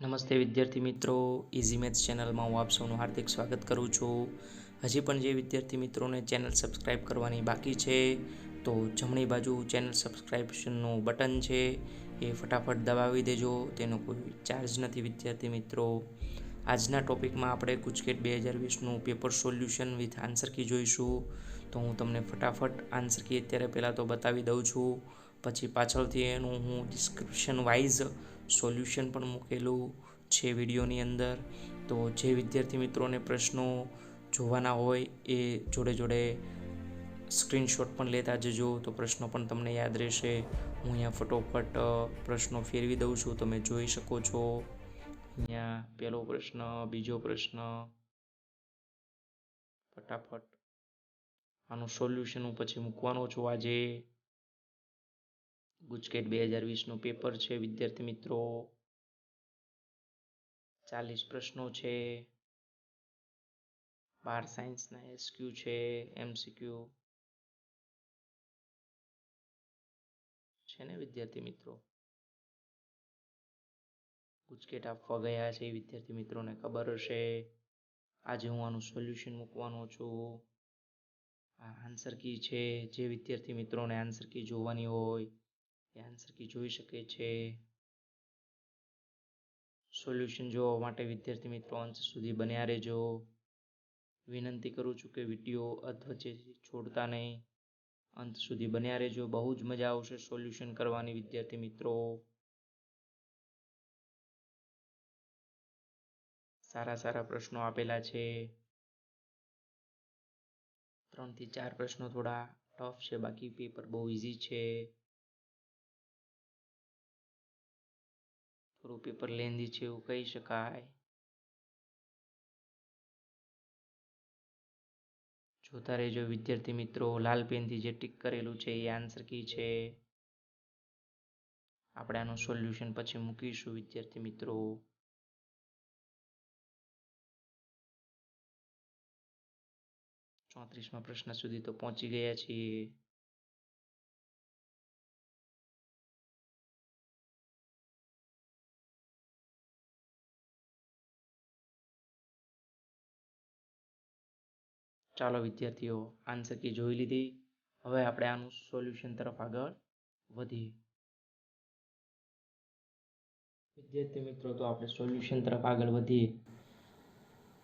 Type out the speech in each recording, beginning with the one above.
નમસ્તે વિદ્યાર્થી મિત્રો, ઇઝી મેથ્સ ચેનલમાં હું આપ સૌનું હાર્દિક સ્વાગત કરું છું. હજી પણ જે વિદ્યાર્થી મિત્રોને ચેનલ સબસ્ક્રાઈબ કરવાની બાકી છે તો જમણી બાજુ ચેનલ સબસ્ક્રાઇબનું બટન છે એ ફટાફટ દબાવી દેજો. તેનો કોઈ ચાર્જ નથી વિદ્યાર્થી મિત્રો. આજના ટોપિકમાં આપણે ગુજકેટ 2020નું paper solution with answer key જોઈશું. તો હું તમને ફટાફટ આન્સર કી અત્યારે પહેલાં તો બતાવી દઉં છું, પછી પાછળથી એનું હું ડિસ્ક્રિપ્શન વાઇઝ સોલ્યુશન પણ મૂકેલું છે વિડીયોની અંદર. તો જે વિદ્યાર્થી મિત્રોને પ્રશ્નો જોવાના હોય એ જોડે જોડે સ્ક્રીનશોટ પણ લેતા જજો, તો પ્રશ્નો પણ તમને યાદ રહેશે. હું અહીંયા ફટોફટ પ્રશ્નો ફેરવી દઉં છું, તમે જોઈ શકો છો. અહીંયા પહેલો પ્રશ્ન, બીજો પ્રશ્ન, ફટાફટ આનું સોલ્યુશન હું પછી મૂકવાનો છું. આજે ગુજકેટ 2020નું પેપર છે વિદ્યાર્થી મિત્રો. 40 પ્રશ્નો છે, 12 સાયન્સના એસક્યુ છે, એમસીક્યુ છે ને વિદ્યાર્થી મિત્રો. ગુજકેટ આપવા ગયા છે એ વિદ્યાર્થી મિત્રોને ખબર હશે. આજે હું આનું સોલ્યુશન મૂકવાનો છું. આ આન્સર કી છે. જે વિદ્યાર્થી મિત્રોને આન્સર કી જોવાની હોય એ આન્સર કી જોઈ શકે છે. સોલ્યુશન જોવા માટે વિદ્યાર્થી મિત્રો અંત સુધી બન્યા રહેજો. વિનંતી કરું છું કે વિડીયો અધવચ્ચે છોડતા નહીં, અંત સુધી બન્યા રહેજો. બહુ જ મજા આવશે સોલ્યુશન કરવાની વિદ્યાર્થી મિત્રો. સારા પ્રશ્નો આપેલા છે. 3 થી 4 પ્રશ્નો થોડા ટફ છે, બાકી પેપર બહુ ઇઝી છે. થોડું પેપર લેન્ધી છે એવું કહી શકાય. જોતા રહેજો વિદ્યાર્થી મિત્રો. લાલ પેનથી જે ટીક કરેલું છે એ આન્સર કી છે. આપણે આનું સોલ્યુશન પછી મૂકીશું વિદ્યાર્થી મિત્રો. 34મા પ્રશ્ન સુધી તો પહોંચી ગયા છીએ. ચાલો વિદ્યાર્થીઓ, આન્સર કી જોઈ લીધી. હવે આપણે આનું સોલ્યુશન તરફ આગળ વધીએ. વિદ્યાર્થી મિત્રો, તો આપણે સોલ્યુશન તરફ આગળ વધીએ.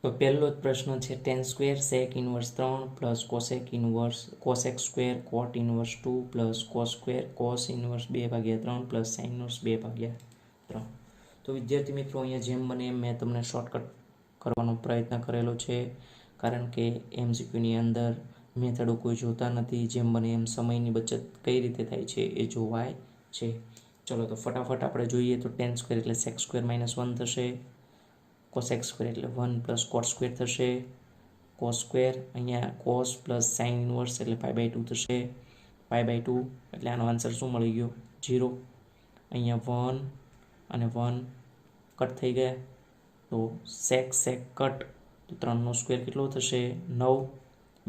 તો પહેલો જ પ્રશ્ન છે, tan square sec inverse 3 plus cosec inverse cosec square cot inverse 2 plus cos square cos inverse 2/3 plus sine inverse 2/3. તો વિદ્યાર્થી મિત્રો, અહીંયા જેમ બને એમ મેં તમને શોર્ટકટ કરવાનો પ્રયત્ન કરેલો છે, કારણ કે એમસીક્યુની અંદર મેથડો કોઈ જોતા નથી. જેમ બને એમ સમયની બચત કઈ રીતે થાય છે એ જોવાય છે. ચલો તો ફટાફટ આપણે જોઈએ. તો tan સ્ક્વેર એટલે sec સ્ક્વેર -1 થશે. કોસેક સ્ક્વેર એટલે 1 પ્લસ કોટ સ્ક્વેર થશે. કોસ સ્ક્વેર અહીંયા કોસ પ્લસ સાઇન ઇનવર્સ એટલે π/2 થશે. π/2 એટલે આનો આન્સર શું મળી ગયો? 0. અહીંયા 1 અને 1 કટ થઈ ગયા. તો sec કટ, તો 3નો સ્ક્વેર કેટલો થશે? 9.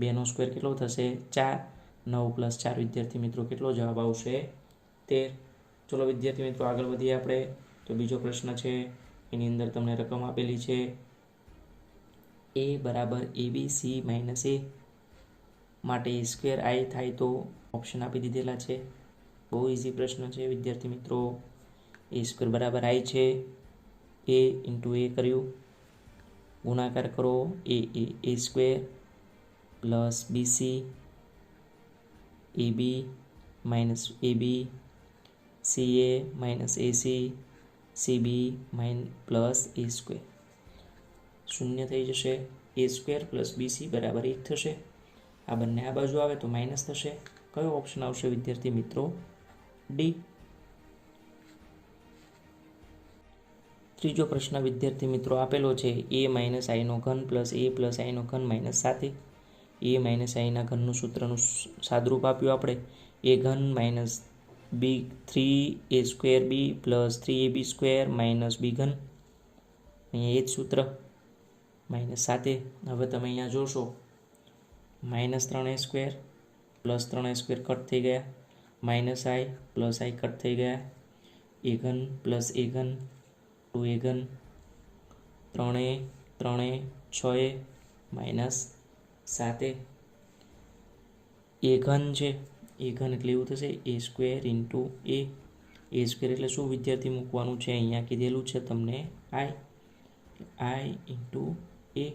2નો સ્ક્વેર કેટલો થશે? 4. 9 + 4 વિદ્યાર્થી મિત્રો કેટલો જવાબ આવશે? 13. ચલો વિદ્યાર્થી મિત્રો આગળ વધીએ આપણે. તો બીજો પ્રશ્ન છે, એની અંદર તમને રકમ આપેલી છે a બરાબર abc - a માટે a² i થાય તો ઓપ્શન આપી દીધેલા છે. બહુ ઇઝી પ્રશ્ન છે વિદ્યાર્થી મિત્રો. a² બરાબર i છે. a × a કર્યું, ગુણાકાર કરો. a² plus bc ab - ab ca - ac cb plus a². શૂન્ય થઈ જશે. a² પ્લસ bc બરાબર 1 થશે. આ બંને આ બાજુ આવે તો માઇનસ થશે. કયો ઓપ્શન આવશે વિદ્યાર્થી મિત્રો? ડી. ત્રીજો પ્રશ્ન વિદ્યાર્થી મિત્રો આપેલો છે, a - i3 plus a plus i3 - 7a. a - i ના ઘનનું સૂત્રનું સાદરૂપ આપ્યું આપણે. a³ - b3a² b plus 3ab² - b³. અહીંયા એ જ સૂત્ર -7a. હવે તમે અહીંયા જોશો -3a² પ્લસ 3a² કટ થઈ ગયા, -i પ્લસ i કટ થઈ ગયા, a³ પ્લસ a³ 2 એ ઘન, 3 3 6 માઇનસ 7 એ ઘન છે. એ ઘન એટલે એવું થશે એ સ્ક્વેર ઇન્ટુ એ સ્ક્વેર એટલે શું વિદ્યાર્થી મૂકવાનું છે અહીંયા કીધેલું છે તમને આઈ ઇન્ટુ એ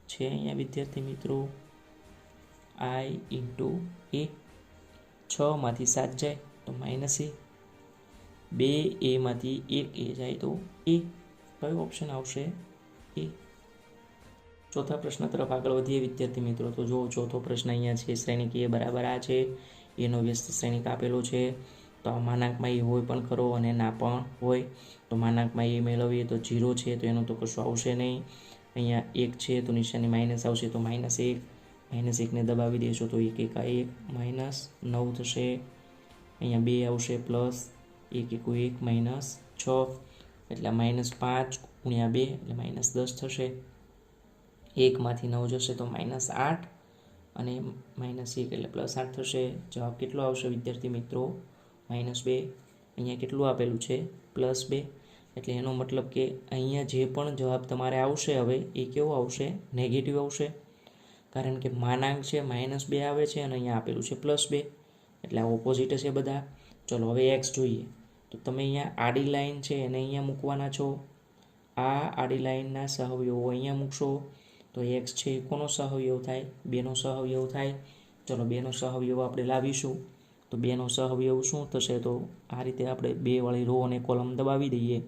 છે અહીંયા વિદ્યાર્થી મિત્રો આઈ ઇન્ટુ એ 6 માંથી 7 જાય તો માઇનસ એ 2 એમાંથી 1 એ જાય તો એ કયો ઓપ્શન આવશે એ. ચોથા પ્રશ્ન તરફ આગળ વધીએ વિદ્યાર્થી મિત્રો. તો જો ચોથો પ્રશ્ન અહીંયા છે શ્રેણિક એ બરાબર આ છે એનો વ્યસ્ત શ્રેણિક આપેલો છે તો આ માનાંકમાં એ હોય પણ ખરો અને ના પણ હોય. તો માનાંકમાં એ મેળવીએ તો 0 છે તો એનું તો કશું આવશે નહીં. અહીંયા 1 છે તો નિશાની માઇનસ આવશે તો -1 -1ને દબાવી દેશો તો 1 1 માઇનસ 9 થશે. અહીંયા 2 આવશે પ્લસ 1 1 -6 એટલે -5 ગુણ્યા 2 એટલે -10 થશે. 1 માંથી 9 જશે તો -8 અને -1 એટલે +8 થશે. જવાબ કેટલો આવશે વિદ્યાર્થી મિત્રો -2. અહીંયા કેટલું આપેલું છે +2 એટલે એનો મતલબ કે અહીંયા જે પણ જવાબ તમારે આવશે હવે એ કેવો આવશે નેગેટિવ આવશે કારણ કે માનાંક છે -2 આવે છે અને અહીંયા આપેલું છે +2 એટલે આ ઓપોઝિટ છે બધા. ચલો હવે x જોઈએ તો તમે અહીંયા આડી લાઈન છે એને અહીંયા મૂકવાના છો. આ આડી લાઈનના સહવયવો અહીંયા મૂકશો તો x છે એ કોનો સહવયવ થાય 2નો સહવયવ થાય. ચલો 2નો સહવયવ આપણે લાવીશું તો 2નો સહવયવ શું થશે તો આ રીતે આપણે 2 વાળી રો અને કોલમ દબાવી દઈએ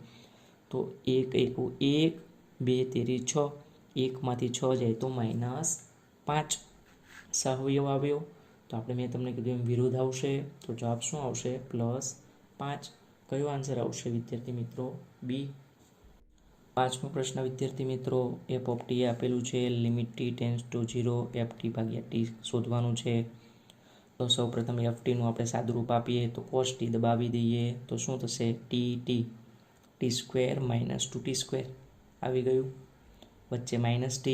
તો 1 1 1 2 તેરી 6 1 માંથી 6 જાય તો -5 સહવયવ આવ્યો. તો આપણે મેં તમને કીધું એમ વિરોધ આવશે તો જવાબ શું આવશે +5. કયો આન્સર આવશે વિદ્યાર્થી મિત્રો બી. પાંચમો પ્રશ્ન વિદ્યાર્થી મિત્રો એફ ઓફ ટી આપેલું છે limit T tense two 0 F T ભાગ્યા ટી શોધવાનું છે. તો સૌપ્રથમ એફ ટીનું આપણે સાદુરૂપ આપીએ તો કોસ ટી દબાવી દઈએ તો શું થશે ટી સ્ક્વેર -2t² આવી ગયું. વચ્ચે -t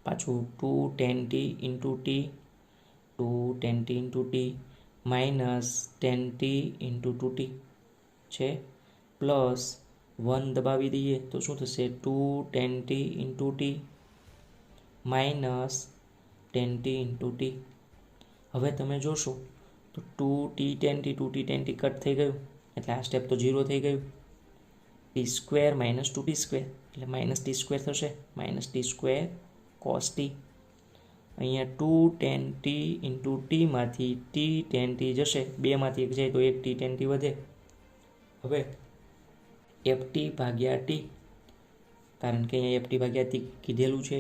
પાછું 2tan t into T 2tan t into T -tan t into 2t છે પ્લસ 1 દબાવી દઈએ તો શું થશે 2tan t into T -tan t into T. હવે તમે જોશો તો 2t tan t 2t tan t cut થઈ ગયું એટલે આ સ્ટેપ તો 0 થઈ ગયું. t² -2t² એટલે -t² થશે -t² cos t. અહીંયા 2tan t ઇન્ટુ ટી માંથી t tan t જશે 2 માંથી 1 જાય તો 1 t tan t વધે. હવે ft ભાગ્યા ટી કારણ કે અહીંયા ft ભાગ્યા ટી કીધેલું છે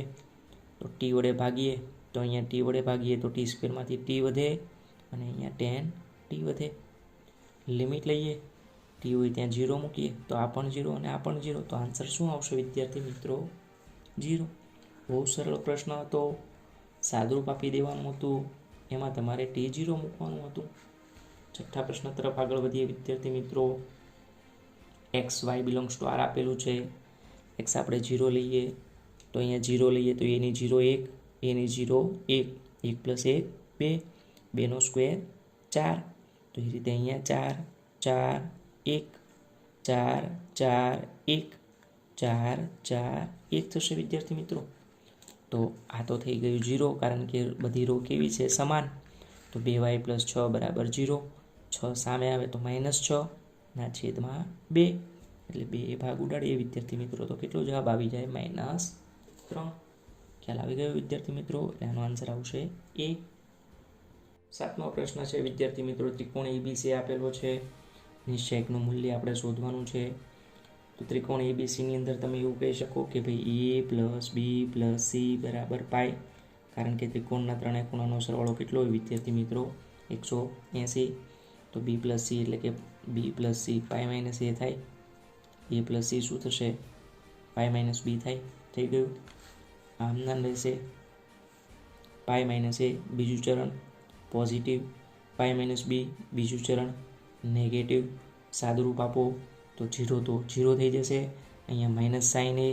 તો ટી વડે ભાગીએ તો અહીંયા ટી વડે ભાગીએ તો t² માંથી t વધે અને અહીંયા tan t વધે. લિમિટ લઈએ ટી હોય ત્યાં 0 મૂકીએ તો આ પણ 0 અને આ પણ 0 તો આન્સર શું આવશે વિદ્યાર્થી મિત્રો 0. બહુ સરળ પ્રશ્ન હતો. સાદુરૂપ આપી દેવાનું હતું એમાં તમારે t0 મૂકવાનું હતું. છઠ્ઠા પ્રશ્ન તરફ આગળ વધીએ વિદ્યાર્થી મિત્રો. x y belongs to r આપેલું છે. x આપણે 0 લઈએ તો અહીંયા 0 લઈએ તો એની 0 1 એની 0 1 1 + 1 2 2નો સ્ક્વેર 4 તો એ રીતે અહીંયા 4 4 1 4 4 1 4 4 1 થશે વિદ્યાર્થી મિત્રો. તો આ તો થઈ ગયું 0 કારણ કે બધી રો કેવી છે સમાન. તો 2y + 6 = 0. 6 સામે આવે તો -6 ના છેદમાં 2 એટલે 2 ભાગ ઉડાડીએ વિદ્યાર્થી મિત્રો તો કેટલો જવાબ આવી જાય -3. ખ્યાલ આવી ગયો વિદ્યાર્થી મિત્રો એટલે આનો આન્સર આવશે એ. સાતમો પ્રશ્ન છે વિદ્યાર્થી મિત્રો ત્રિકોણ ABC આપેલો છે. નિશ્ચયકનું મૂલ્ય આપણે શોધવાનું છે. તો ત્રિકોણ ABC ની અંદર તમે એવું કહી શકો કે ભાઈ a + b + c = π કારણ કે ત્રિકોણના ત્રણેય ખૂણાનો સરવાળો કેટલો હોય વિદ્યાર્થી મિત્રો 180. તો b + c એટલે કે b + c π - a થાય. a + c શું થશે π - b થાય. થઈ ગયું. આમ નામ રહેશે π - a બીજું ચરણ પોઝિટિવ π - b બીજું ચરણ નેગેટિવ. સાદુરૂપ આપો તો 0 તો 0 થઈ જશે. અહીંયા માઇનસ સાઇન એ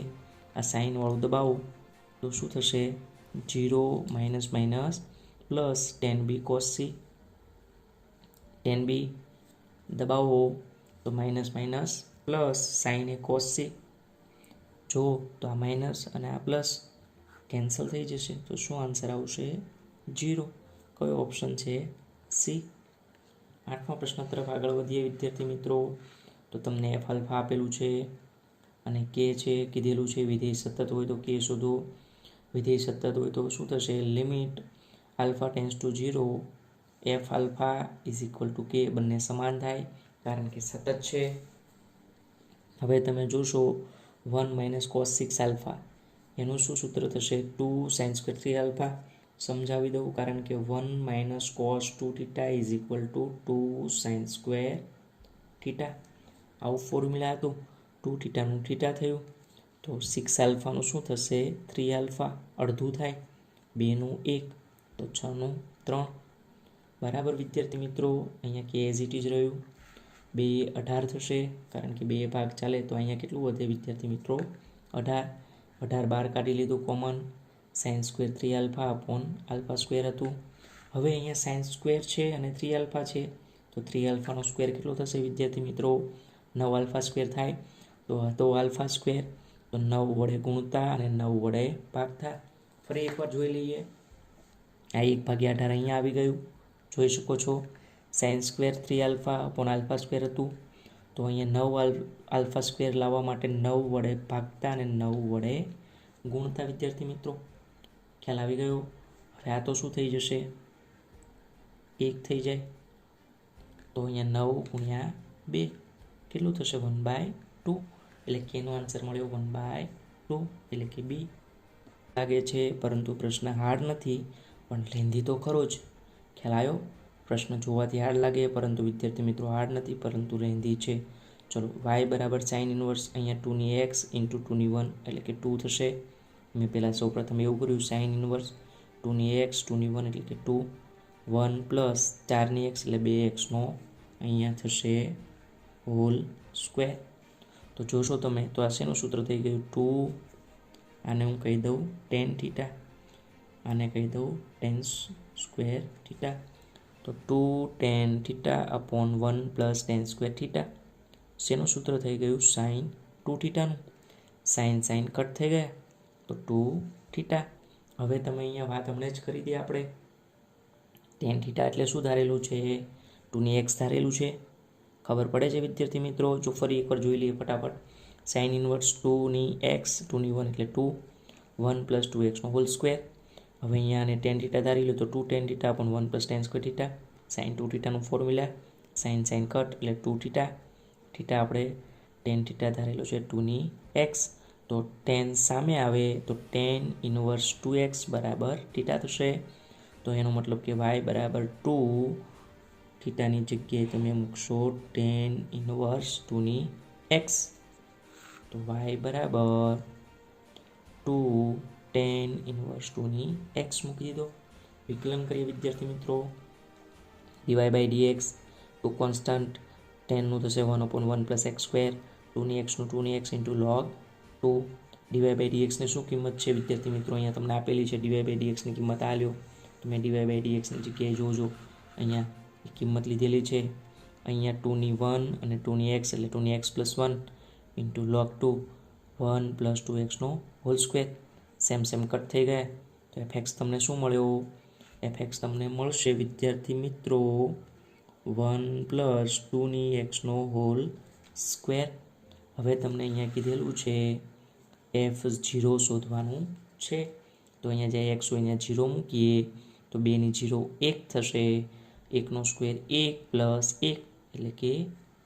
આ સાઇનવાળું દબાવો તો શું થશે 0 - plus tan b cos c. tan b દબાવો તો માઇનસ પ્લસ સાઇન એ કોસ સી. જો તો આ માઇનસ અને આ પ્લસ કેન્સલ થઈ જશે, તો શું આન્સર આવશે? 0. કયો ઓપ્શન છે? સી. 8મા પ્રશ્ન તરફ આગળ વધીએ વિદ્યાર્થી મિત્રો. તો તમને એફ આલ્ફા આપેલું છે અને કે છે કીધેલું છે વિધેય સતત હોય તો કે શોધો. વિધેય સતત હોય તો શું થશે? Limit alpha tense two 0 F alpha is equal to કે, બંને સમાન થાય કારણ કે સતત છે. હવે તમે જોશો 1 - cos 6 આલ્ફા એનું શું સૂત્ર થશે? 2 sin સ્ક્વેર 3 આલ્ફા. સમજાવી દઉં, કારણ કે 1 - cos 2 theta is equal to 2 sin square theta. આવું ફોર્મ્યુલા હતું. 2 થીટાનું થીટા થયું, તો 6 આલ્ફાનું શું થશે? 3 આલ્ફા. અડધું થાય, 2નું 1 તો 6નું 3. બરાબર વિદ્યાર્થી મિત્રો. અહીંયા કે એઝ ઇટ ઇઝ રહ્યું. 2 18 થશે, કારણ કે 2 ભાગ ચાલે તો અહીંયા કેટલું વધે વિદ્યાર્થી મિત્રો? 18. 18 બહાર કાઢી લીધું common. Sine square 3 alpha upon alpha square હતું. હવે અહીંયા સાઇન સ્ક્વેર છે અને 3 આલ્ફા છે, તો 3 આલ્ફાનો સ્ક્વેર કેટલો થશે વિદ્યાર્થી મિત્રો? 9 આલ્ફા સ્ક્વેર થાય. તો આલ્ફા સ્ક્વેર તો 9 વડે ગુણતા અને 9 વડે ભાગતા. ફરી એકવાર જોઈ લઈએ. આ 1/18 અહીંયા આવી ગયું, જોઈ શકો છો. Sine square 3 alpha upon alpha square હતું, તો અહીંયા 9 આલ્ફા સ્ક્વેર લાવવા માટે 9 વડે ભાગતા અને 9 વડે ગુણતા વિદ્યાર્થી મિત્રો. ખ્યાલ આવી ગયો? હવે આ તો શું થઈ જશે? 1 થઈ જાય. તો અહીંયા 9 ગુણ્યા 2 કેટલું થશે? 1/2. એટલે કેનો આન્સર મળ્યો 1/2, એટલે કે બી. લાગે છે, પરંતુ પ્રશ્ન હાર્ડ નથી, પણ લેન્ધી તો ખરો જ. ખ્યાલ આવ્યો? પ્રશ્ન જોવાથી હાર્ડ લાગે, પરંતુ વિદ્યાર્થી મિત્રો હાર્ડ નથી, પરંતુ લેન્ધી છે. ચલો, y બરાબર સાઇન ઇન્વર્સ અહીંયા 2x ઇન્ટુ 2 એટલે કે 2 થશે. મેં પહેલાં સૌપ્રથમ એવું કર્યું, સાઇન ઇન્વર્સ 2x 2 એટલે કે 2, 1 પ્લસ 4x એટલે 2xનો અહીંયા થશે હોલ સ્ક્વેર. તો જોશો તમે તો આ શેનું સૂત્ર થઈ ગયું? 2, આને હું કહી દઉં tan થીટા, આને કહી દઉં tan સ્ક્વેર થીટા. તો 2 tan theta upon 1 plus tan square theta. શેનું સૂત્ર થઈ ગયું? સાઇન 2 થીટાનું. સાઇન કટ થઈ ગયા, તો 2 થીટા. હવે તમે અહીંયા વાત હમણાં જ કરી દઈએ આપણે. tan થીટા એટલે શું ધારેલું છે? 2x ધારેલું છે. ખબર પડે છે વિદ્યાર્થી મિત્રો? જો ફરી એકવાર જોઈ લઈએ ફટાફટ. સાઇન ઇન્વર્સ 2x 2 એટલે 2, 1 પ્લસ 2xનો હોલ સ્ક્વેર. હવે અહીંયા આને tan થીટા ધારી લો, તો 2 tan theta upon 1 plus tan square theta. Sine 2 થીટાનું ફોર્મ્યુલા, સાઇન કટ એટલે 2 થીટા. થીટા આપણે tan થીટા ધારેલો છે 2x, તો tan સામે આવે તો tan ઇન્વર્સ 2x બરાબર થીટા થશે. તો એનો મતલબ કે y બરાબર 2, થીટાની જગ્યાએ તમે મૂકશો tan ઇન્વર્સ 2x. તો y બરાબર 2 tan ઇન્વર્સ 2x મૂકી દીધો. વિકલન કરીએ વિદ્યાર્થી મિત્રો. dy/dx 2 કોન્સ્ટન્ટ, ટેનનું થશે 1/1 plus x square, 2x into log 2. dy/dxની શું કિંમત છે વિદ્યાર્થી મિત્રો? અહીંયા તમને આપેલી છે dy/dxની કિંમત આ લ્યો. તમે dy/dxની જગ્યાએ જોજો, અહીંયા કિંમત લીધેલી છે. અહીંયા 2 અને 2x એટલે 2x plus 1 into log 2, 1 plus 2xનો હોલ સ્ક્વેર. સેમ કટ થઈ ગયા. તો fx તમને શું મળ્યો? fx તમને મળશે વિદ્યાર્થી મિત્રો 1 પ્લસ 2xનો હોલ સ્ક્વેર. હવે તમને અહીંયા કીધેલું છે f0 શોધવાનું છે. તો અહીંયા જ્યાં x હોય અહીંયા 0 મૂકીએ, તો 2 ની 0 1 થશે. 1નો સ્ક્વેર 1 પ્લસ 1 એટલે કે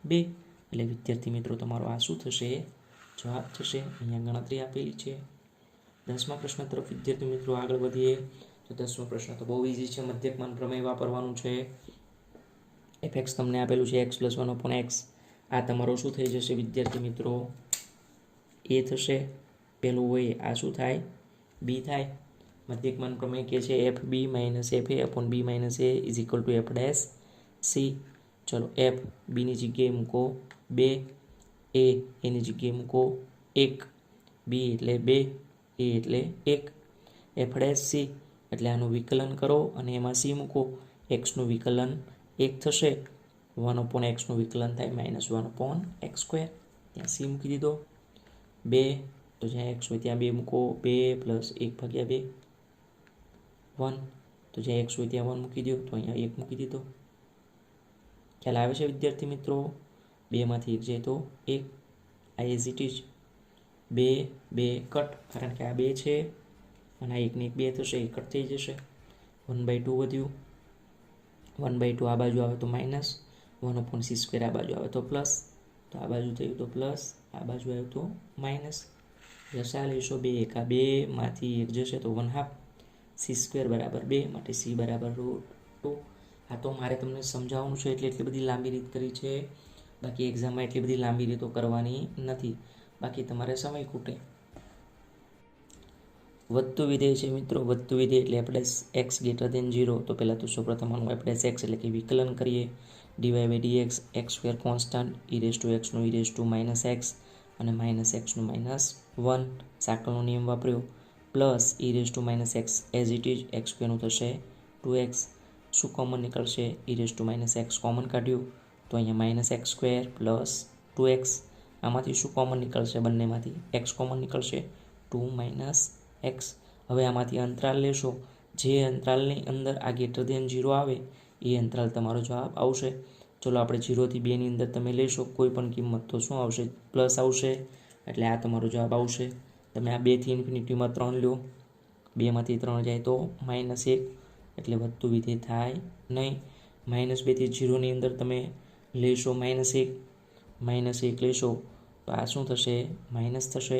2. એટલે વિદ્યાર્થી મિત્રો તમારો આ શું થશે? જવાબ થશે. અહીંયા ગણતરી આપેલી છે. 10મા પ્રશ્ન તરફ વિદ્યાર્થી મિત્રો આગળ વધીએ. તો 10મો પ્રશ્ન તો બહુ ઇઝી છે. મધ્યકમાન પ્રમેય વાપરવાનું છે. fx તમને આપેલું છે x પ્લસ 1/x. આ તમારો શું થઈ જશે વિદ્યાર્થી મિત્રો? a થશે. પેલું હોય આ શું થાય? b થાય. મધ્યકમાન પ્રમેય કે છે fb minus fa upon b minus a is equal to f dash c. ચલો, f બીની જગ્યાએ મૂકો 2, a એની જગ્યાએ મૂકો 1, b એટલે 2, a એટલે 1, f ડેશ c એટલે આનું વિકલન કરો અને એમાં c મૂકો. xનું વિકલન 1 થશે, 1/x નું વિકલન થાય -1/x સ્ક્વેર. ત્યાં સી મૂકી દીધો, 2 તો જ્યાં એક્સ હોય ત્યાં 2 મૂકો, 2 પ્લસ 1/2 1 તો જ્યાં એક્સ હોય ત્યાં 1 મૂકી દો, તો અહીંયા 1 મૂકી દીધો. ખ્યાલ આવે છે વિદ્યાર્થી મિત્રો? 2માંથી 1 જાય તો 1, આ એઝ ઇટ ઇઝ 2 2 કટ, કારણ કે આ 2 છે અને આ 1 ને 1 2 થશે, એ કટ થઈ જશે. 1/2 વધ્યું, 1/2 આ બાજુ આવે તો માઇનસ, 1/c² આ બાજુ આવે તો પ્લસ, તો આ બાજુ થયું તો પ્લસ, આ બાજુ આવ્યું તો માઇનસ. લસા લેશો 2 એકા 2માંથી 1 જશે તો 1/2, c² બરાબર 2, માટે c બરાબર √2. આ તો મારે તમને સમજાવવાનું છે એટલે એટલી બધી લાંબી રીત કરી છે, બાકી એક્ઝામમાં એટલી બધી લાંબી રીતો કરવાની નથી, બાકી તમારે સમય ખૂટે. વધતું વિધેય છે મિત્રો, વધતું વિધેય એટલે f(x)(0), તો પહેલાં તો સૌપ્રથમ આનું f(x) એટલે કે વિકલન કરીએ, dy/dx, x² કોન્સ્ટન્ટ, e(x) નું e⁻x અને -x નું -1, સાંકળનો નિયમ વાપર્યો, plus e⁻x as it is, x² નું થશે 2x, શું કોમન નીકળશે? e⁻x કોમન કાઢ્યું તો અહીંયા -x² પ્લસ 2x, આમાંથી શું કોમન નીકળશે? બંનેમાંથી x કોમન નીકળશે, 2 - x. હવે આમાંથી અંતરાલ લેશો, જે અંતરાલની અંદર આ > 0 આવે એ અંતરાલ તમારો જવાબ આવશે. ચલો આપણે 0 થી 2 ની અંદર તમે લેશો કોઈ પણ કિંમત તો શું આવશે? પ્લસ આવશે, એટલે આ તમારો જવાબ આવશે. તમે આ 2 થી ઇન્ફિનિટીમાં 3 લો, 2માંથી 3 જાય તો -1, એટલે વધતું વિધેય થાય નહીં. -2 થી 0 ની અંદર તમે લેશો -1 લેશો તો આ શું થશે? માઇનસ થશે,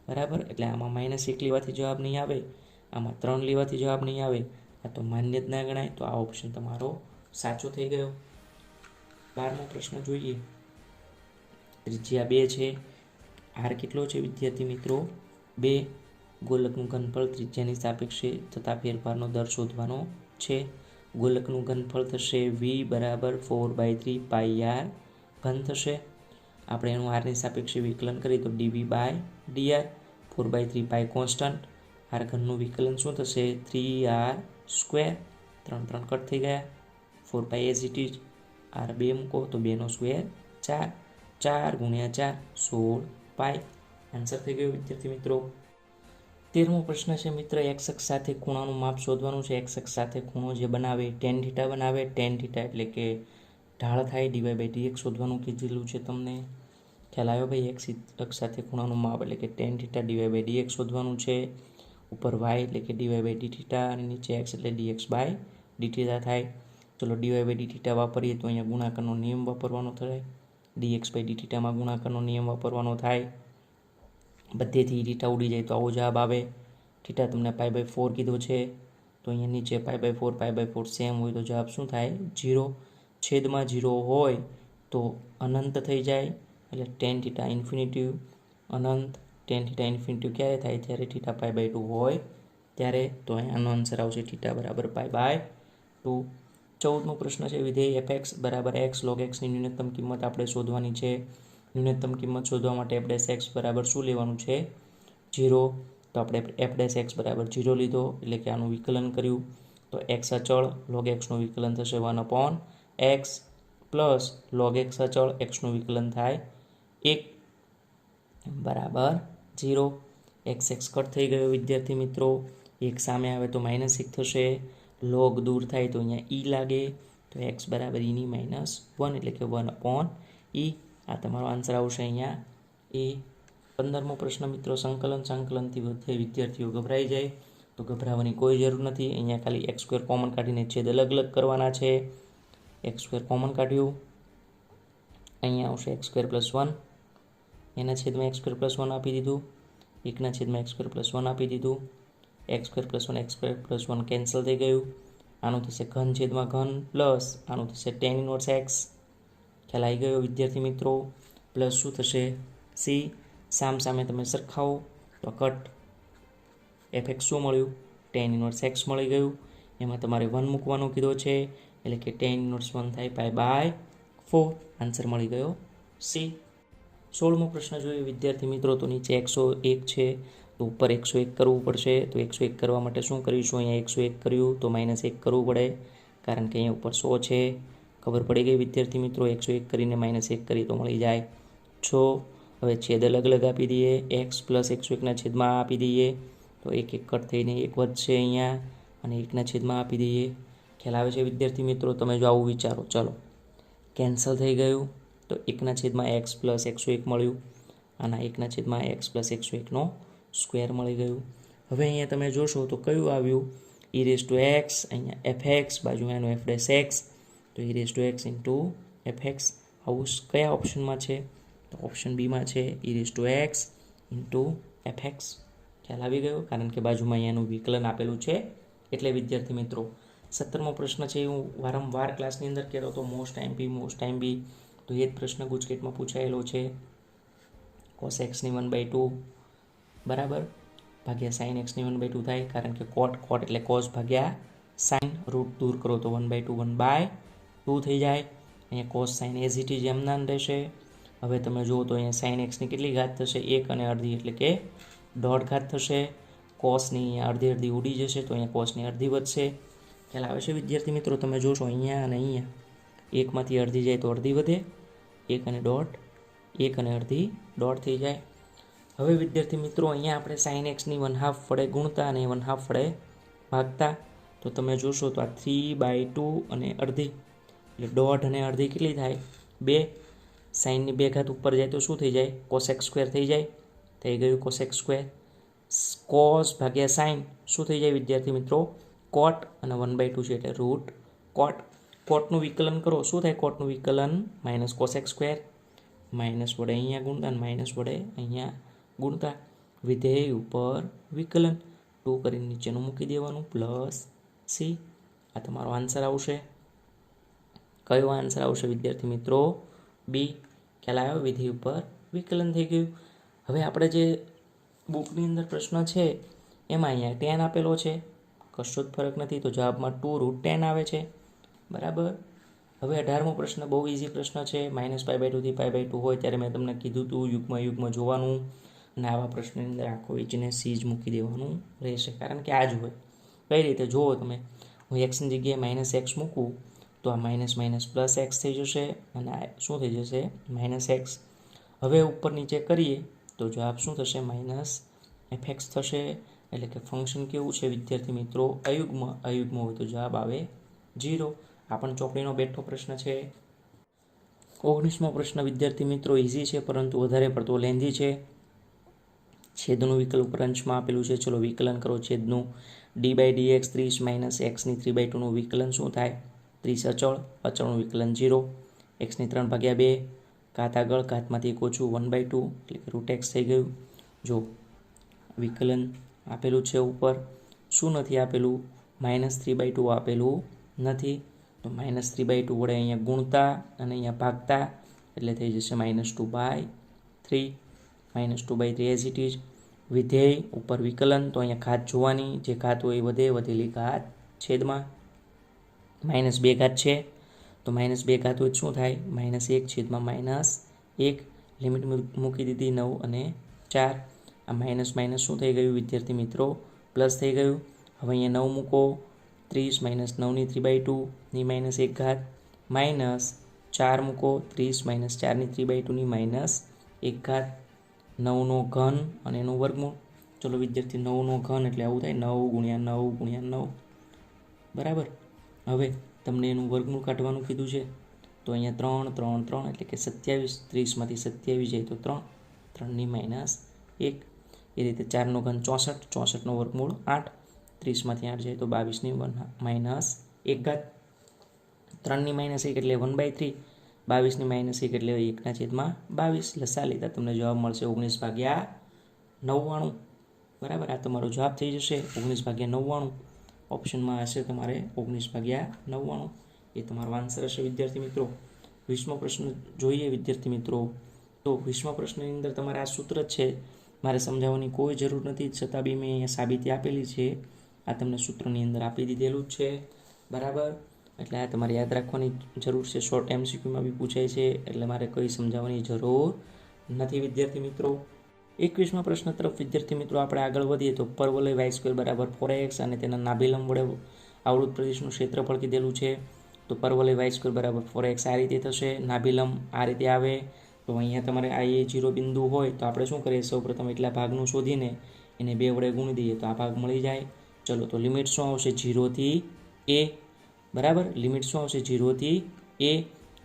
બરાબર. એટલે આમાં -1 લેવાથી જવાબ નહીં આવે, આમાં 3 લેવાથી જવાબ નહીં આવે, આ તો માન્ય જ ના ગણાય, તો આ ઓપ્શન તમારો સાચો થઈ ગયો. 12મો પ્રશ્ન જોઈએ. ત્રિજ્યા 2 છે, આર કેટલો છે વિદ્યાર્થી મિત્રો? 2. ગોલકનું ઘનફળ ત્રિજ્યાની સાપેક્ષે થતા ફેરફારનો દર શોધવાનો છે. ગોલકનું ઘનફળ થશે v બરાબર 4/3πr ઘન થશે. આપણે એનું આરની સાપેક્ષે વિકલન કરીએ તો dv/dr, 4/3π કોન્સ્ટન્ટ, આર ઘનનું વિકલન શું થશે? 3r², 3 3 કટ થઈ ગયા, 4π એઝ ઇટ ઇઝ, આર 2 મૂકો તો 2 નો સ્ક્વેર 4, 4 × 4 16π. આન્સર થઈ ગયો વિદ્યાર્થી મિત્રો. 13મો પ્રશ્ન છે મિત્ર, x અક્ષ સાથે ખૂણાનું માપ શોધવાનું છે. x અક્ષ સાથે ખૂણો જે બનાવે tan θ બનાવે, tan θ એટલે કે ઢાળ થાય, dy/dx શોધવાનું કીધેલું છે તમને. ખ્યાલ આવ્યો ભાઈ? x અક્ષ સાથે ખૂણાનું માપ એટલે કે tan θ dy/dx શોધવાનું છે. ઉપર y એટલે કે dy/dθ અને નીચે x એટલે dx/dθ થાય. ચલો dy/dθ વાપરીએ તો અહીંયા ગુણાકારનો નિયમ વાપરવાનો થાય, dx/dθ માં ગુણાકારનો નિયમ વાપરવાનો થાય. બધેથી θ ઉડી જાય તો આવો જવાબ આવે. θ તમને π/4 કીધો છે, તો અહીંયા નીચે π/4 સેમ હોય તો જવાબ શું થાય? 0. છેદમાં 0 હોય તો અનંત થઈ જાય, એટલે tan θ ઇન્ફિનિટિવ અનંત. tan θ ઇન્ફિનિટિવ ક્યારે થાય? જ્યારે θ π/2 હોય ત્યારે. તો આનો આન્સર આવશે θ બરાબર π/2. 14મો પ્રશ્ન છે, વિધેય f(x) બરાબર x log x ની ન્યૂનતમ કિંમત આપણે શોધવાની છે. ન્યૂનતમ કિંમત શોધવા માટે f(x) બરાબર શું લેવાનું છે? 0. તો આપણે f(x) બરાબર 0 લીધો, એટલે કે આનું વિકલન કર્યું તો x અચળ log x નું વિકલન થશે 1/x પ્લસ log x અચળ x નું વિકલન થાય 1 બરાબર 0. x કટ થઈ ગયો વિદ્યાર્થી મિત્રો, 1 સામે આવે તો -1 થશે, log દૂર થાય તો અહીંયા e લાગે, તો x બરાબર e ની -1 એટલે કે 1/e. આ તમારો આન્સર આવશે અહીંયા એ. 15મો પ્રશ્ન મિત્રો, સંકલનથી વિદ્યાર્થીઓ ગભરાઈ જાય તો ગભરાવાની કોઈ જરૂર નથી. અહીંયા ખાલી x² કોમન કાઢીને છેદ અલગ અલગ કરવાના છે. x² કોમન કાઢ્યું, અહીંયા આવશે x² + 1, એના છેદમાં x² + 1 આપી દીધું, 1ના છેદમાં x² + 1 આપી દીધું, x² + 1 કેન્સલ થઈ ગયું. આનું થશે ઘન છેદમાં ઘન પ્લસ આનું થશે tan inverse x. ખ્યાલ આવી ગયો વિદ્યાર્થી મિત્રો. પ્લસ શું થશે? c. સામે તમે સરખાવો તો કટ f(x) શું મળ્યું? tan inverse x મળી ગયું. એમાં તમારે 1 મૂકવાનો કીધો છે, એટલે કે tan inverse 1 થાય π/4. આન્સર મળી ગયો c. 16મો પ્રશ્ન જોઈએ વિદ્યાર્થી મિત્રો, તો નીચે 101 છે તો ઉપર 101 કરવું પડશે. તો 101 કરવા માટે શું કરીશું? અહીંયા 101 કર્યું તો -1 કરવું પડે, કારણ કે અહીંયા ઉપર 100 છે. ખબર પડી ગઈ વિદ્યાર્થી મિત્રો? 101 કરીને -1 કરી તો મળી જાય 6. હવે છેદ અલગ અલગ આપી દઈએ, એક્સ પ્લસ 101ના છેદમાં આપી દઈએ તો એક એક કટ થઈને એક વધશે અહીંયા અને એકના છેદમાં આપી દઈએ. ખ્યાલ આવે છે વિદ્યાર્થી મિત્રો? તમે જો આવું વિચારો, ચલો કેન્સલ થઈ ગયું તો એકના છેદમાં એક્સ પ્લસ 101 મળ્યું, આના એકના છેદમાં એક્સ પ્લસ 101નો સ્ક્વેર મળી ગયું. હવે અહીંયા તમે જોશો તો કયું આવ્યું? ઈ રેસ ટુ એક્સ, અહીંયા એફ એક્સ, બાજુમાં એનું એફ ડેશ એક્સ, તો e raise to x into F x. આવું કયા ઓપ્શનમાં છે? તો ઓપ્શન બીમાં છે, e raise to x into F x. ખ્યાલ આવી ગયો? કારણ કે બાજુમાં અહીંયાનું વિકલન આપેલું છે એટલે. વિદ્યાર્થી મિત્રો 17મો પ્રશ્ન છે, હું વારંવાર ક્લાસની અંદર કહેતો હતો, મોસ્ટ ટાઈમ બી તો એ જ પ્રશ્ન ગુજકેટમાં પૂછાયેલો છે. કોસ એક્સની 1/2 બરાબર ભાગ્યા સાઇન એક્સની 1/2 થાય, કારણ કે કોટ એટલે કોસ ભાગ્યા સાઇન, રૂટ દૂર કરો તો 1/2 1/2 થઈ જાય. અહીંયા cos sine as it is M નામ રહેશે. હવે તમે જુઓ તો અહીંયા સાઇન એક્સની કેટલી ઘાત થશે? 1 અને અડધી એટલે કે 1.5 ઘાત થશે. કોસની અહીંયા અડધી ઉડી જશે તો અહીંયા કોસની અડધી વધશે. ખ્યાલ આવે છે વિદ્યાર્થી મિત્રો? તમે જોશો અહીંયા અને અહીંયા એકમાંથી અડધી જાય તો અડધી વધે, 1 અને 1.5 1.5 થઈ જાય. હવે વિદ્યાર્થી મિત્રો અહીંયા આપણે સાઇન એક્સની 1/2 વડે ગુણતા અને 1/2 વડે ભાગતા તો તમે જોશો તો આ 3/2 અને અડધી એટલે 1.5 અને અડધી કેટલી થાય? 2. સાઇનની 2 ઘાત ઉપર જાય તો શું થઈ જાય? કોસેક સ્ક્વેર થઈ જાય. થઈ ગયું કોસેક સ્ક્વેર. કોસ ભાગ્યા સાઇન શું થઈ જાય વિદ્યાર્થી મિત્રો? કોટ અને 1/2 છે એટલે રૂટ કોટ. કોટનું વિકલન કરો, શું થાય કોટનું વિકલન? Minus cosec square. માઇનસ વડે અહીંયા ગુણતા અને માઇનસ વડે અહીંયા ગુણતા. વિધેય ઉપર વિકલન 2 કરીને નીચેનું મૂકી દેવાનું પ્લસ સી. આ તમારો આન્સર આવશે. કયો આન્સર આવશે વિદ્યાર્થી મિત્રો? બી. ખ્યાલ આવ્યો? વિધેય ઉપર વિકલન થઈ ગયું. હવે આપણે જે બુકની અંદર પ્રશ્ન છે એમાં અહીંયા 10 આપેલો છે, કશો જ ફરક નથી તો જવાબમાં 2√10 આવે છે. બરાબર. હવે 18મો પ્રશ્ન બહુ ઇઝી પ્રશ્ન છે. -π/2 થી π/2 હોય ત્યારે મેં તમને કીધું હતું યુગ્મ જોવાનું અને આવા પ્રશ્નની અંદર આખો ઇચને સી જ મૂકી દેવાનું રહેશે, કારણ કે આ જ હોય. કઈ રીતે જુઓ તમે, હું એક્સની જગ્યાએ -x મૂકું તો આ માઇનસ પ્લસ એક્સ થઈ જશે અને આ શું થઈ જશે? -x. હવે ઉપર નીચે કરીએ તો જવાબ શું થશે? -fx થશે. એટલે કે ફંક્શન કેવું છે વિદ્યાર્થી મિત્રો? અયુગ્મ હોય તો જવાબ આવે 0. આ પણ ચોપડીનો બેઠો પ્રશ્ન છે. 19મો પ્રશ્ન વિદ્યાર્થી મિત્રો ઇઝી છે પરંતુ વધારે પડતો લેન્ધી છે. છેદનું વિકલ્પ ઉપર અંશમાં આપેલું છે. ચલો વિકલન કરો છેદનું. d/dx 30 - x ની 3/2 નું વિકલન શું થાય? 30 અચળનું વિકલન 0. x ની 3/2 ઘાત આગળ, ઘાતમાંથી એક ઓછું 1/2 એટલે કે રૂટ એક્સ થઈ ગયું. જો વિકલન આપેલું છે ઉપર, શું નથી આપેલું? -3/2 આપેલું નથી તો -3/2 વડે અહીંયા ગુણતા અને અહીંયા ભાગતા એટલે થઈ જશે -2/3. -2/3 એઝ ઇટ ઇઝ. વિધેય ઉપર વિકલન તો અહીંયા ઘાત જોવાની, જે ઘાત હોય એ વધે, વધેલી ઘાત છેદમાં. -2 ઘાત છે તો -2 ઘાત હોય શું થાય? -1/-1. લિમિટ મૂકી દીધી 9 અને 4. આ માઇનસ શું થઈ ગયું વિદ્યાર્થી મિત્રો? પ્લસ થઈ ગયું. હવે અહીંયા 9 મૂકો, 30 - 9 ની 3/2 ની -1 ઘાત, -4 મૂકો, 30 - 4 ની 3/2 ની -1 ઘાત. 9નો ઘન અને એનું વર્ગમૂળ. ચલો વિદ્યાર્થી 9નો ઘન એટલે આવું થાય 9 × 9 × 9. બરાબર. હવે તમને એનું વર્ગમૂળ કાઢવાનું કીધું છે તો અહીંયા 3 3 3 એટલે કે 27. 30માંથી 27 જાય તો 3, 3 ની -1. એ રીતે 4નો ઘન 64, 64નો વર્ગમૂળ 8, 30માંથી 8 જાય તો 22 ની -1 ઘાત. 3 ની -1 એટલે 1/3, 22 ની -1 એટલે 1/22. લસા લીધા તમને જવાબ મળશે 19/99. બરાબર. આ તમારો જવાબ થઈ જશે 19/99. ઓપ્શનમાં હશે તમારે 19/99. એ તમારો આન્સર હશે વિદ્યાર્થી મિત્રો. 20મો પ્રશ્ન જોઈએ વિદ્યાર્થી મિત્રો. તો 20મા પ્રશ્નની અંદર તમારે આ સૂત્ર જ છે, મારે સમજાવવાની કોઈ જરૂર નથી, છતાં બી મેં અહીંયા સાબિતી આપેલી છે. આ તમને સૂત્રની અંદર આપી દીધેલું જ છે. બરાબર. એટલે આ તમારે યાદ રાખવાની જરૂર છે. શોર્ટ MCQમાં બી પૂછાય છે એટલે મારે કંઈ સમજાવવાની જરૂર નથી વિદ્યાર્થી મિત્રો. 21મા પ્રશ્ન તરફ વિદ્યાર્થી મિત્રો આપણે આગળ વધીએ તો પરવલય y² = 4x અને તેના નાભિલંબ વડે આવૃત પ્રદેશનું ક્ષેત્રફળ કીધેલું છે. તો પરવલય y² = 4x આ રીતે થશે, નાભિલંબ આ રીતે આવે, તો અહીંયા તમારે આ એ 0 બિંદુ હોય તો આપણે શું કરીએ, સૌપ્રથમ એટલા ભાગનું શોધીને એને 2 વડે ગુણી દઈએ તો આ ભાગ મળી જાય. ચલો તો લિમિટ શું આવશે, 0 થી a, બરાબર. લિમિટ શું આવશે, 0 થી a,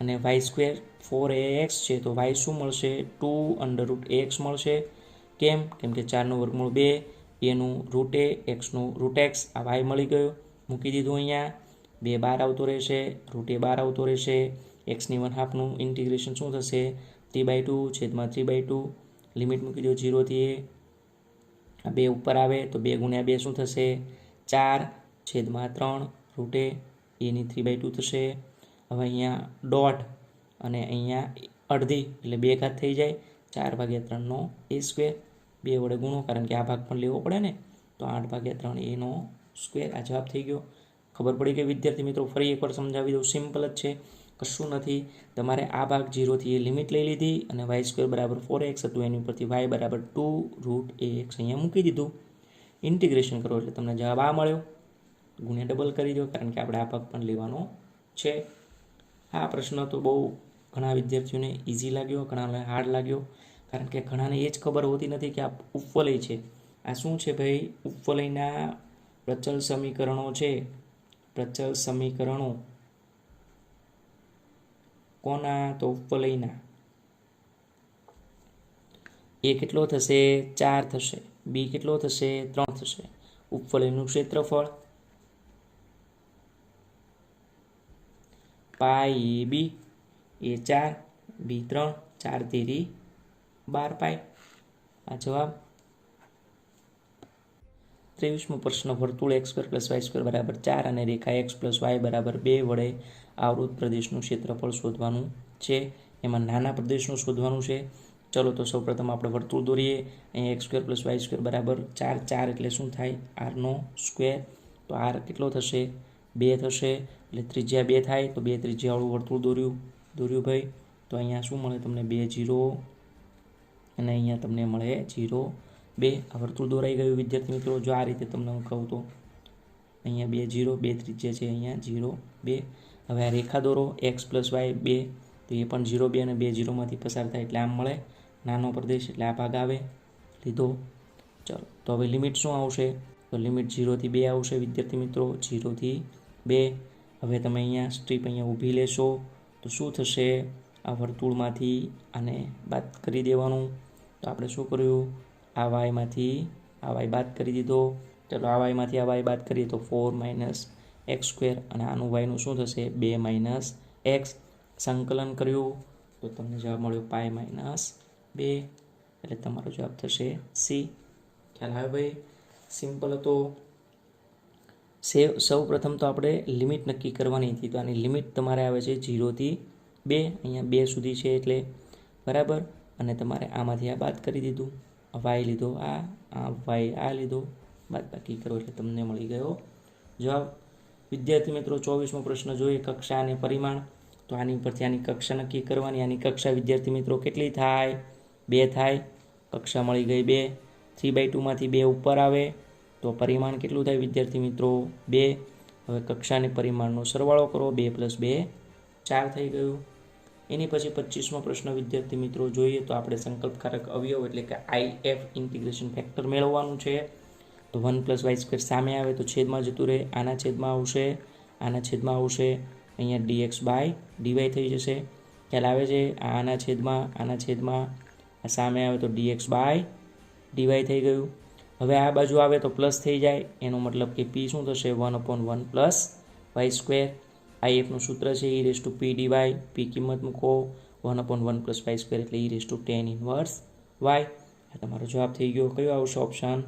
અને y² 4ax છે તો y શું મળશે, 2√ax મળશે. કેમ કે 4નું વર્ગમૂળ 2, એનું રૂટ a, એક્સનું રૂટ x, આ y મળી ગયો, મૂકી દીધું અહીંયા. 2 બહાર આવતો રહેશે, રૂટ a બહાર આવતો રહેશે. એક્સની 1/2નું ઇન્ટિગ્રેશન શું થશે, 3/2 છેદમાં 3/2. લિમિટ મૂકી દો 0 થી a, 2 ઉપર આવે તો 2 ગુણ્યા 2 શું થશે, 4 છેદમાં 3 રૂટ a, એની 3/2 થશે. હવે અહીંયા ડોટ અને અહીંયા અડધી એટલે 2 ઘાત થઈ જાય, 4/3નો a², 2 વડે ગુણો કારણ કે આ ભાગ પણ લેવો પડે ને, તો 8/3 એનો સ્ક્વેર. આ જવાબ થઈ ગયો. ખબર પડી ગઈ વિદ્યાર્થી મિત્રો? ફરી એકવાર સમજાવી દઉં, સિમ્પલ જ છે, કશું નથી. તમારે આ ભાગ 0 થી એ લિમિટ લઈ લીધી અને y² બરાબર 4x હતું, એની ઉપરથી y બરાબર 2√ax અહીંયા મૂકી દીધું. ઇન્ટિગ્રેશન કરો એટલે તમને જવાબ આ મળ્યો. ગુણ્યા ડબલ કરી દો કારણ કે આપણે આ ભાગ પણ લેવાનો છે. આ પ્રશ્ન તો બહુ ઘણા વિદ્યાર્થીઓને ઇઝી લાગ્યો, ઘણાને હાર્ડ લાગ્યો, કારણ કે ઘણાને એ જ ખબર હોતી નથી કે આ ઉપવલય છે. આ શું છે ભાઈ, ઉપવલયના પ્રચલ સમીકરણો છે. પ્રચલ સમીકરણો કોના, તો ઉપવલયના. એ કેટલો થશે, 4 થશે. બી કેટલો થશે, 3 થશે. ઉપવલયનું ક્ષેત્રફળ પાઈ એ બી, એ 4, બી 3, 4 તેરી 12 પાઈ. આ જવાબ. 23મો પ્રશ્ન, વર્તુળ x² + y² બરાબર 4 અને રેખા x + y બરાબર 2 વડે આવૃત પ્રદેશનું ક્ષેત્રફળ શોધવાનું છે. એમાં નાના પ્રદેશનું શોધવાનું છે. ચલો તો સૌપ્રથમ આપણે વર્તુળ દોરીએ. અહીંયા x² + y² બરાબર 4, 4 એટલે શું થાય, r². તો r કેટલો થશે, 2 થશે, એટલે ત્રિજ્યા 2 થાય તો 2 ત્રિજ્યાવાળું વર્તુળ દોર્યું ભાઈ. તો અહીંયા શું મળે તમને, 2 0 અને અહીંયા તમને મળે 0 2. આ વર્તુળ દોરાઈ ગયું વિદ્યાર્થી મિત્રો. જો આ રીતે તમને હું કહું તો અહીંયા 2 0, 2 ત્રિજ્યા છે, અહીંયા 0 2. હવે આ રેખા દોરો x + y 2, તો એ પણ 0 2 અને 2 0માંથી પસાર થાય એટલે આમ મળે. નાનો પ્રદેશ એટલે આ ભાગ આવે, લીધો. ચલો તો હવે લિમિટ શું આવશે, તો લિમિટ 0 થી 2 આવશે વિદ્યાર્થી મિત્રો, 0 થી 2. હવે તમે અહીંયા સ્ટ્રીપ અહીંયા ઊભી લેશો તો શું થશે, આ વર્તુળમાંથી આને બાદ કરી દેવાનું. તો આપણે શું કર્યું, આ વાયમાંથી આ વાય બાદ કરી દીધો. ચલો આ વાયમાંથી આ વાય બાદ કરીએ તો 4 - x², અને આનું વાયનું શું થશે, 2 - x. સંકલન કર્યું તો તમને જવાબ મળ્યો પાઈ -2, એટલે તમારો જવાબ થશે સી. ખ્યાલ આવે ભાઈ? સિમ્પલ હતો. સૌ પ્રથમ તો આપણે લિમિટ નક્કી કરવાની હતી. તો આની લિમિટ તમારે આવે છે 0 થી 2, અહીંયા 2 સુધી છે એટલે બરાબર. અને તમારે આમાંથી આ બાદ કરી દીધું, વાય લીધો, આ વાય આ લીધો, બાદ બાકી કરો એટલે તમને મળી ગયો જવાબ. વિદ્યાર્થી મિત્રો 24મો પ્રશ્ન જોઈએ, કક્ષા અને પરિમાણ. તો આની ઉપરથી આની કક્ષા નક્કી કરવાની. આની કક્ષા વિદ્યાર્થી મિત્રો કેટલી થાય, 2 થાય. કક્ષા મળી ગઈ 2. 3/2માંથી 2 ઉપર આવે તો પરિમાણ કેટલું થાય વિદ્યાર્થી મિત્રો, 2. હવે કક્ષા અને પરિમાણનો સરવાળો કરો, 2 + 2 4 થઈ ગયું. એની પછી 25મો પ્રશ્ન વિદ્યાર્થી મિત્રો જોઈએ તો આપણે સંકલ્પકારક અવયવ એટલે કે IF ઇન્ટિગ્રેશન ફેક્ટર મેળવવાનું છે. તો 1 + y² સામે આવે તો છેદમાં જતું રહે, આના છેદમાં આવશે, આના છેદમાં આવશે, અહીંયા dx/dy થઈ જશે. ખ્યાલ આવે છે? આના છેદમાં આ સામે આવે તો dx/dy થઈ ગયું. હવે આ બાજુ આવે તો પ્લસ થઈ જાય, એનો મતલબ કે p શું થશે, 1/1 + y². IFનું સૂત્ર છે e⁻p⁵ p કિંમત મૂકો, 1/1 + y² એટલે e⁻tan−1 y. આ તમારો જવાબ થઈ ગયો. કયો આવશે ઓપ્શન,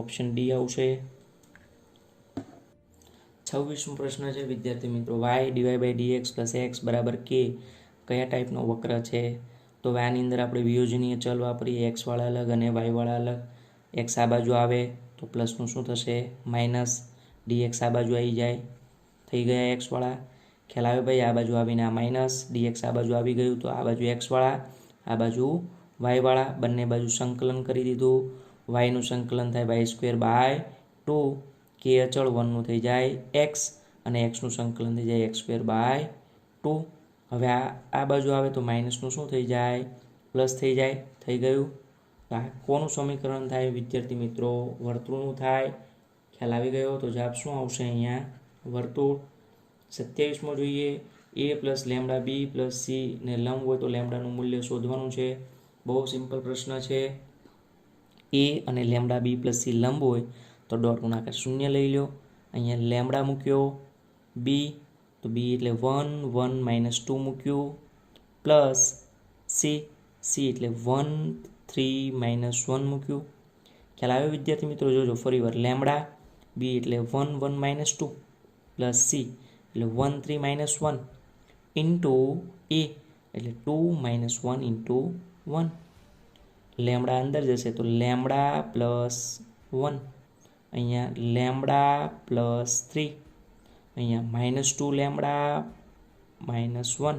ઓપ્શન ડી આવશે. 26મો પ્રશ્ન છે વિદ્યાર્થી મિત્રો, y/dx + x = k કયા ટાઈપનો વક્ર છે. તો આની અંદર આપણે વિયોજનીય ચલ વાપરીએ, x વાળા અલગ અને y વાળા અલગ. x આ બાજુ આવે તો પ્લસનું શું થશે, માઇનસ. dx આ બાજુ આવી જાય, થઈ ગયા x વાળા. ખ્યાલ આવે ભાઈ? આ બાજુ આવીને આ માઇનસ, dx આ બાજુ આવી ગયું તો આ બાજુ x વાળા, આ બાજુ y વાળા. બંને બાજુ સંકલન કરી દીધું. yનું સંકલન થાય y²/2, k અચળ 1નું થઈ જાય x, અને xનું સંકલન થઈ જાય x²/2. હવે આ બાજુ આવે તો માઇનસનું શું થઈ જાય, પ્લસ થઈ જાય. થઈ ગયું. તો આ કોનું સમીકરણ થાય વિદ્યાર્થી મિત્રો, વર્તુળનું થાય. ખ્યાલ આવી ગયો. તો જવાબ શું આવશે અહીંયા, વર્તુળ. 27માં જોઈએ, a plus lambda B plus C ને લંબ હોય તો લેમડાનું મૂલ્ય શોધવાનું છે. બહુ સિમ્પલ પ્રશ્ન છે. a અને લેમડા બી પ્લસ સી લંબ હોય તો ડોટ ગુણાકાર શૂન્ય લઈ લો. અહીંયા લેમડા મૂક્યો, બી તો બી એટલે 1 1 -2 મૂક્યું, પ્લસ સી એટલે 1 3 -1 મૂક્યું. ખ્યાલ આવ્યો વિદ્યાર્થી મિત્રો? જોજો ફરી વાર, લેમડા બી એટલે 1 1 -2 પ્લસ સી એટલે 1 3 -1 ઇન્ટુ એ એટલે 2 -1 ઇન્ટુ 1. લેમડા અંદર જશે તો લેમડા પ્લસ 1, અહીંયા લેમડા પ્લસ 3, અહીંયા -2 lambda -1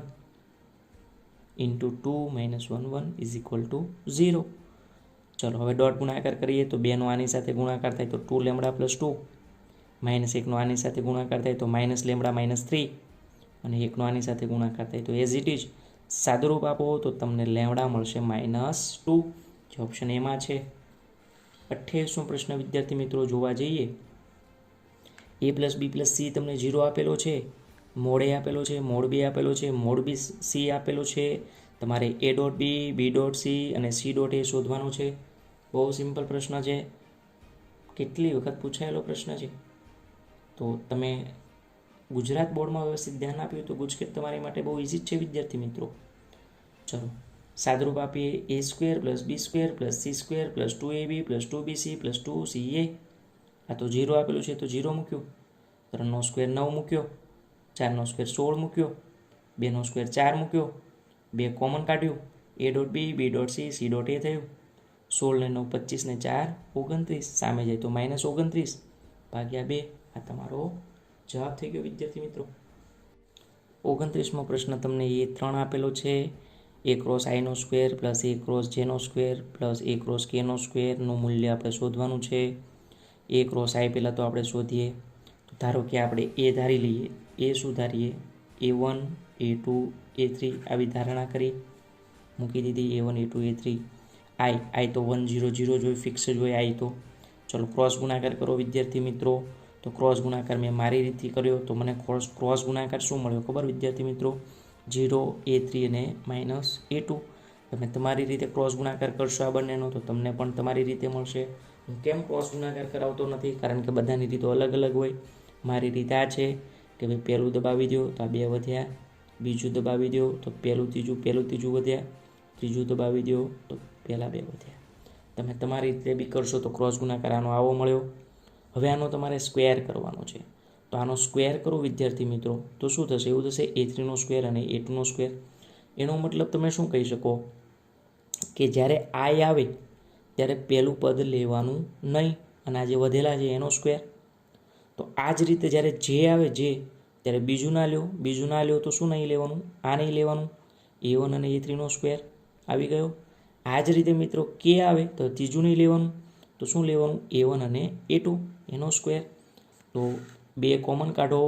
into 2 -1 1 is equal to 0. ચલો હવે ડોટ ગુણાકાર કરીએ તો 2નો આની સાથે ગુણાકાર થાય તો 2 લેમડા પ્લસ 2, -1નો આની સાથે ગુણાકાર થાય તો માઇનસ લેમડા -3, અને 1નો આની સાથે ગુણાકાર થાય તો એઝ ઇટ ઇઝ સાદુરૂપ આપો તો તમને લેમડા મળશે -2, જે ઓપ્શન એમાં છે. 28મો પ્રશ્ન વિદ્યાર્થી મિત્રો જોવા જઈએ. a plus B plus C તમને 0 આપેલો છે, મોડ એ આપેલો છે, મોડ બી આપેલો છે, મોડ બી સી આપેલો છે. તમારે a dot B, B dot C અને સી ડોટ એ શોધવાનો છે. બહુ સિમ્પલ પ્રશ્ન છે, કેટલી વખત પૂછાયેલો પ્રશ્ન છે. તો તમે ગુજરાત બોર્ડમાં વ્યવસ્થિત ધ્યાન આપ્યું તો ગુજકેટ તમારી માટે બહુ ઇઝી જ છે વિદ્યાર્થી મિત્રો. ચલો સાદરૂપ આપીએ, a square plus B square plus C square plus 2ab plus 2bc plus 2ca. આ તો 0 આપેલું છે તો 0 મૂક્યો, 3નો સ્ક્વેર 9 મૂક્યો, 4નો સ્ક્વેર 16 મૂક્યો, 2નો સ્ક્વેર 4 મૂક્યો, 2 કોમન કાઢ્યું, a dot B, B dot C, C dot A થયું. 16 ને 9 25 ને 4 29, સામે જાય તો -29 ભાગ્યા 2. આ તમારો જવાબ થઈ ગયો વિદ્યાર્થી મિત્રો. 29મો પ્રશ્ન તમને a3 આપેલો છે. a ક્રોસ આઈનો સ્ક્વેર પ્લસ a ક્રોસ જેનો સ્ક્વેર પ્લસ a ક્રોસ કેનો સ્ક્વેરનું મૂલ્ય આપણે શોધવાનું છે. a ક્રોસ આઈ પહેલાં તો આપણે શોધીએ. તો ધારો કે આપણે a ધારી લઈએ. a શું ધારીએ? a1 a2 a3 આવી ધારણા કરી મૂકી દીધી. a1 a2 a3. આઈ તો 1 0 0 જ હોય, ફિક્સ જ હોય આઈ તો. ચલો ક્રોસ ગુણાકાર કરો વિદ્યાર્થી મિત્રો. તો ક્રોસ ગુણાકાર મેં મારી રીતથી કર્યો તો મને ક્રોસ ગુણાકાર શું મળ્યો ખબર વિદ્યાર્થી મિત્રો? 0 a3 અને -a2. તમે તમારી રીતે ક્રોસ ગુણાકાર કરશો આ બંનેનો તો તમને પણ તમારી રીતે મળશે. હું કેમ ક્રોસ ગુણાકાર કરાવતો નથી? કારણ કે બધાની રીતો અલગ અલગ હોય. મારી રીત આ છે કે ભાઈ પહેલું દબાવી દો તો આ 2 વધ્યા, બીજું દબાવી દો તો પહેલું ત્રીજું વધ્યા, ત્રીજું દબાવી દો તો પહેલાં 2 વધ્યા. તમે તમારી રીતે બી કરશો તો ક્રોસ ગુણાકાર આનો આવો મળ્યો. હવે આનો તમારે સ્ક્વેર કરવાનો છે. તો આનો સ્ક્વેર કરો વિદ્યાર્થી મિત્રો તો શું થશે? એવું થશે a3નો સ્ક્વેર અને a2નો સ્ક્વેર. એનો મતલબ તમે શું કહી શકો કે જ્યારે આઈ આવે ત્યારે પહેલું પદ લેવાનું નહીં, અને આ જે વધેલા છે એનો સ્ક્વેર. તો આ જ રીતે જ્યારે જે આવે જે, ત્યારે બીજું ના લ્યો તો શું નહીં લેવાનું? આ નહીં લેવાનું. a1 અને a3નો સ્ક્વેર આવી ગયો. આ જ રીતે મિત્રો કે આવે તો ત્રીજું નહીં લેવાનું, તો શું લેવાનું? a1 અને a2 એનો સ્ક્વેર. તો 2 કોમન કાઢો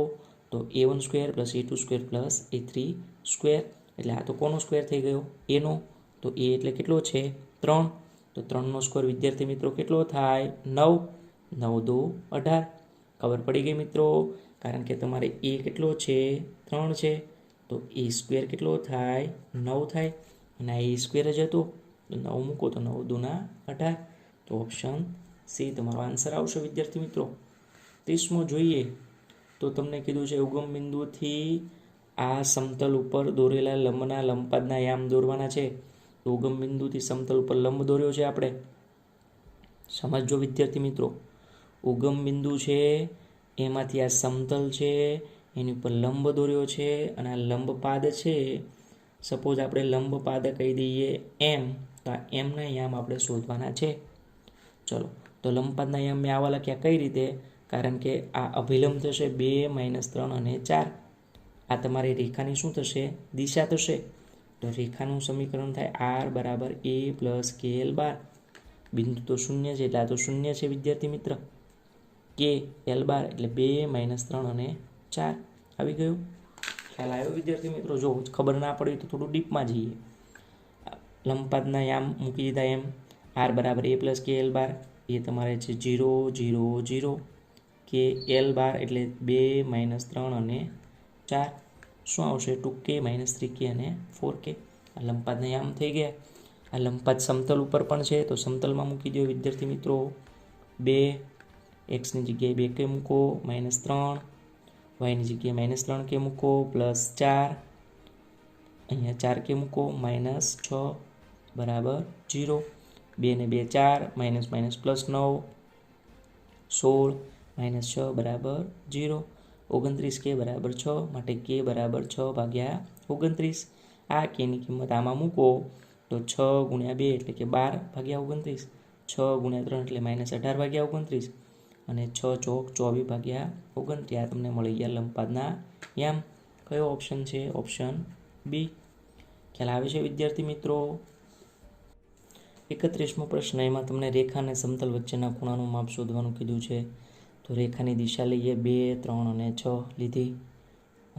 તો a1 square plus a2 square plus a3 square. એટલે આ તો કોનો સ્ક્વેર થઈ ગયો? એનો. તો એ એટલે કેટલો છે? 3. તો 3નો સ્ક્વેર વિદ્યાર્થી મિત્રો કેટલો થાય? 9. 9 2 18. ખબર પડી ગઈ મિત્રો? કારણ કે તમારે એ કેટલો છે? 3 છે. તો એ સ્ક્વેર કેટલો થાય? 9 થાય. અને આ એ સ્ક્વેર જ હતો તો 9 મૂકો તો 9 2 18. તો ઓપ્શન સી તમારો આન્સર આવશે વિદ્યાર્થી મિત્રો. 30મો જોઈએ તો તમને કીધું છે ઉગમ બિંદુથી આ સમતલ ઉપર દોરેલા લંબના લંબપાદના યામ દોરવાના છે. તો ઉગમ બિંદુથી સમતલ ઉપર લંબ દોર્યો છે આપણે. સમજો વિદ્યાર્થી મિત્રો, ઉગમ બિંદુ છે એમાંથી આ સમતલ છે એની ઉપર લંબ દોર્યો છે, અને આ લંબપાદ છે. સપોઝ આપણે લંબપાદ કહી દઈએ એમ, તો આ એમના યામ આપણે શોધવાના છે. ચલો તો લંબપાદના યામ મેં આવા લખ્યા કઈ રીતે? કારણ કે આ અભિલંબ થશે 2 -3 અને 4. આ તમારી રેખાની શું થશે? દિશા થશે. તો રેખાનું સમીકરણ થાય r બરાબર a પ્લસ kl બાર. બિંદુ તો 0 છે એટલે આ તો 0 છે વિદ્યાર્થી મિત્ર. k l બાર એટલે 2 -3 અને 4 આવી ગયું. ખ્યાલ આવ્યો વિદ્યાર્થી મિત્રો? જો ખબર ના પડી તો થોડું ડીપમાં જઈએ. લંબપાદના યામ મૂકી દીધા એમ. આર બરાબર a પ્લસ કે એલ બાર, એ તમારે છે 0 0 0 કે એલ બાર એટલે 2 -3 અને 4. શું આવશે? 2k -3k અને 4k. આ લંબપાદના યામ થઈ ગયા. આ લંબપાદ સમતલ ઉપર પણ છે, તો સમતલમાં મૂકી દો વિદ્યાર્થી મિત્રો. 2 એક્સની જગ્યાએ 2k મૂકો, -3 વાયની જગ્યાએ -3k મૂકો, +4 અહીંયા 4k મૂકો, -6 બરાબર 0. 2 ને 2 4, -+9 16 -6 બરાબર 0. 29k બરાબર 6, માટે k બરાબર 6/29. આ kની કિંમત આમાં મૂકો તો 6 × 2 એટલે કે 12/29, 6 × 3 એટલે -18/29 અને 6 ચોક 24/29. આ તમને મળી ગયા લંબપાદના યામ. કયો ઓપ્શન છે? Option B. ખ્યાલ આવે છે વિદ્યાર્થી મિત્રો? 31મો પ્રશ્ન, એમાં તમને રેખા અને સમતલ વચ્ચેના ખૂણાનું માપ શોધવાનું કીધું છે. તો રેખાની દિશા લઈએ 2 3 અને 6 લીધી.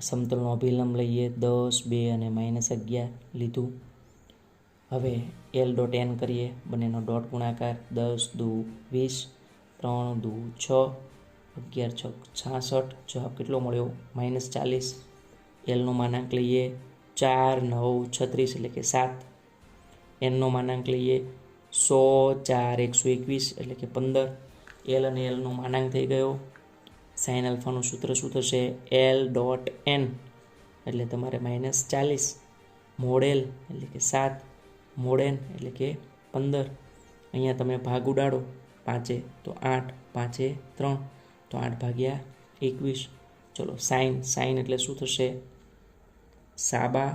સમતલનો અભિલંબ લઈએ 10 2 અને -11 લીધું. હવે L.n કરીએ, બંનેનો ડોટ ગુણાકાર. 10 દુ 20, 3 દુ 6, 11 6 66. જવાબ કેટલો મળ્યો? -40. Lનો માનાંક લઈએ 4 9 36 એટલે કે 7. Nનો માનાંક લઈએ 100 4 121 એટલે કે 15. L અને Lનો માનાંક થઈ ગયો. સાઇન આલ્ફાનું સૂત્ર શું થશે? L.n એટલે તમારે -40. મોડ L એટલે કે 7, મોડ n એટલે કે 15. અહીંયા તમે ભાગ ઉડાડો 5 તો 8, 5 3 તો 8/21. ચલો સાઇન એટલે શું થશે? સાબા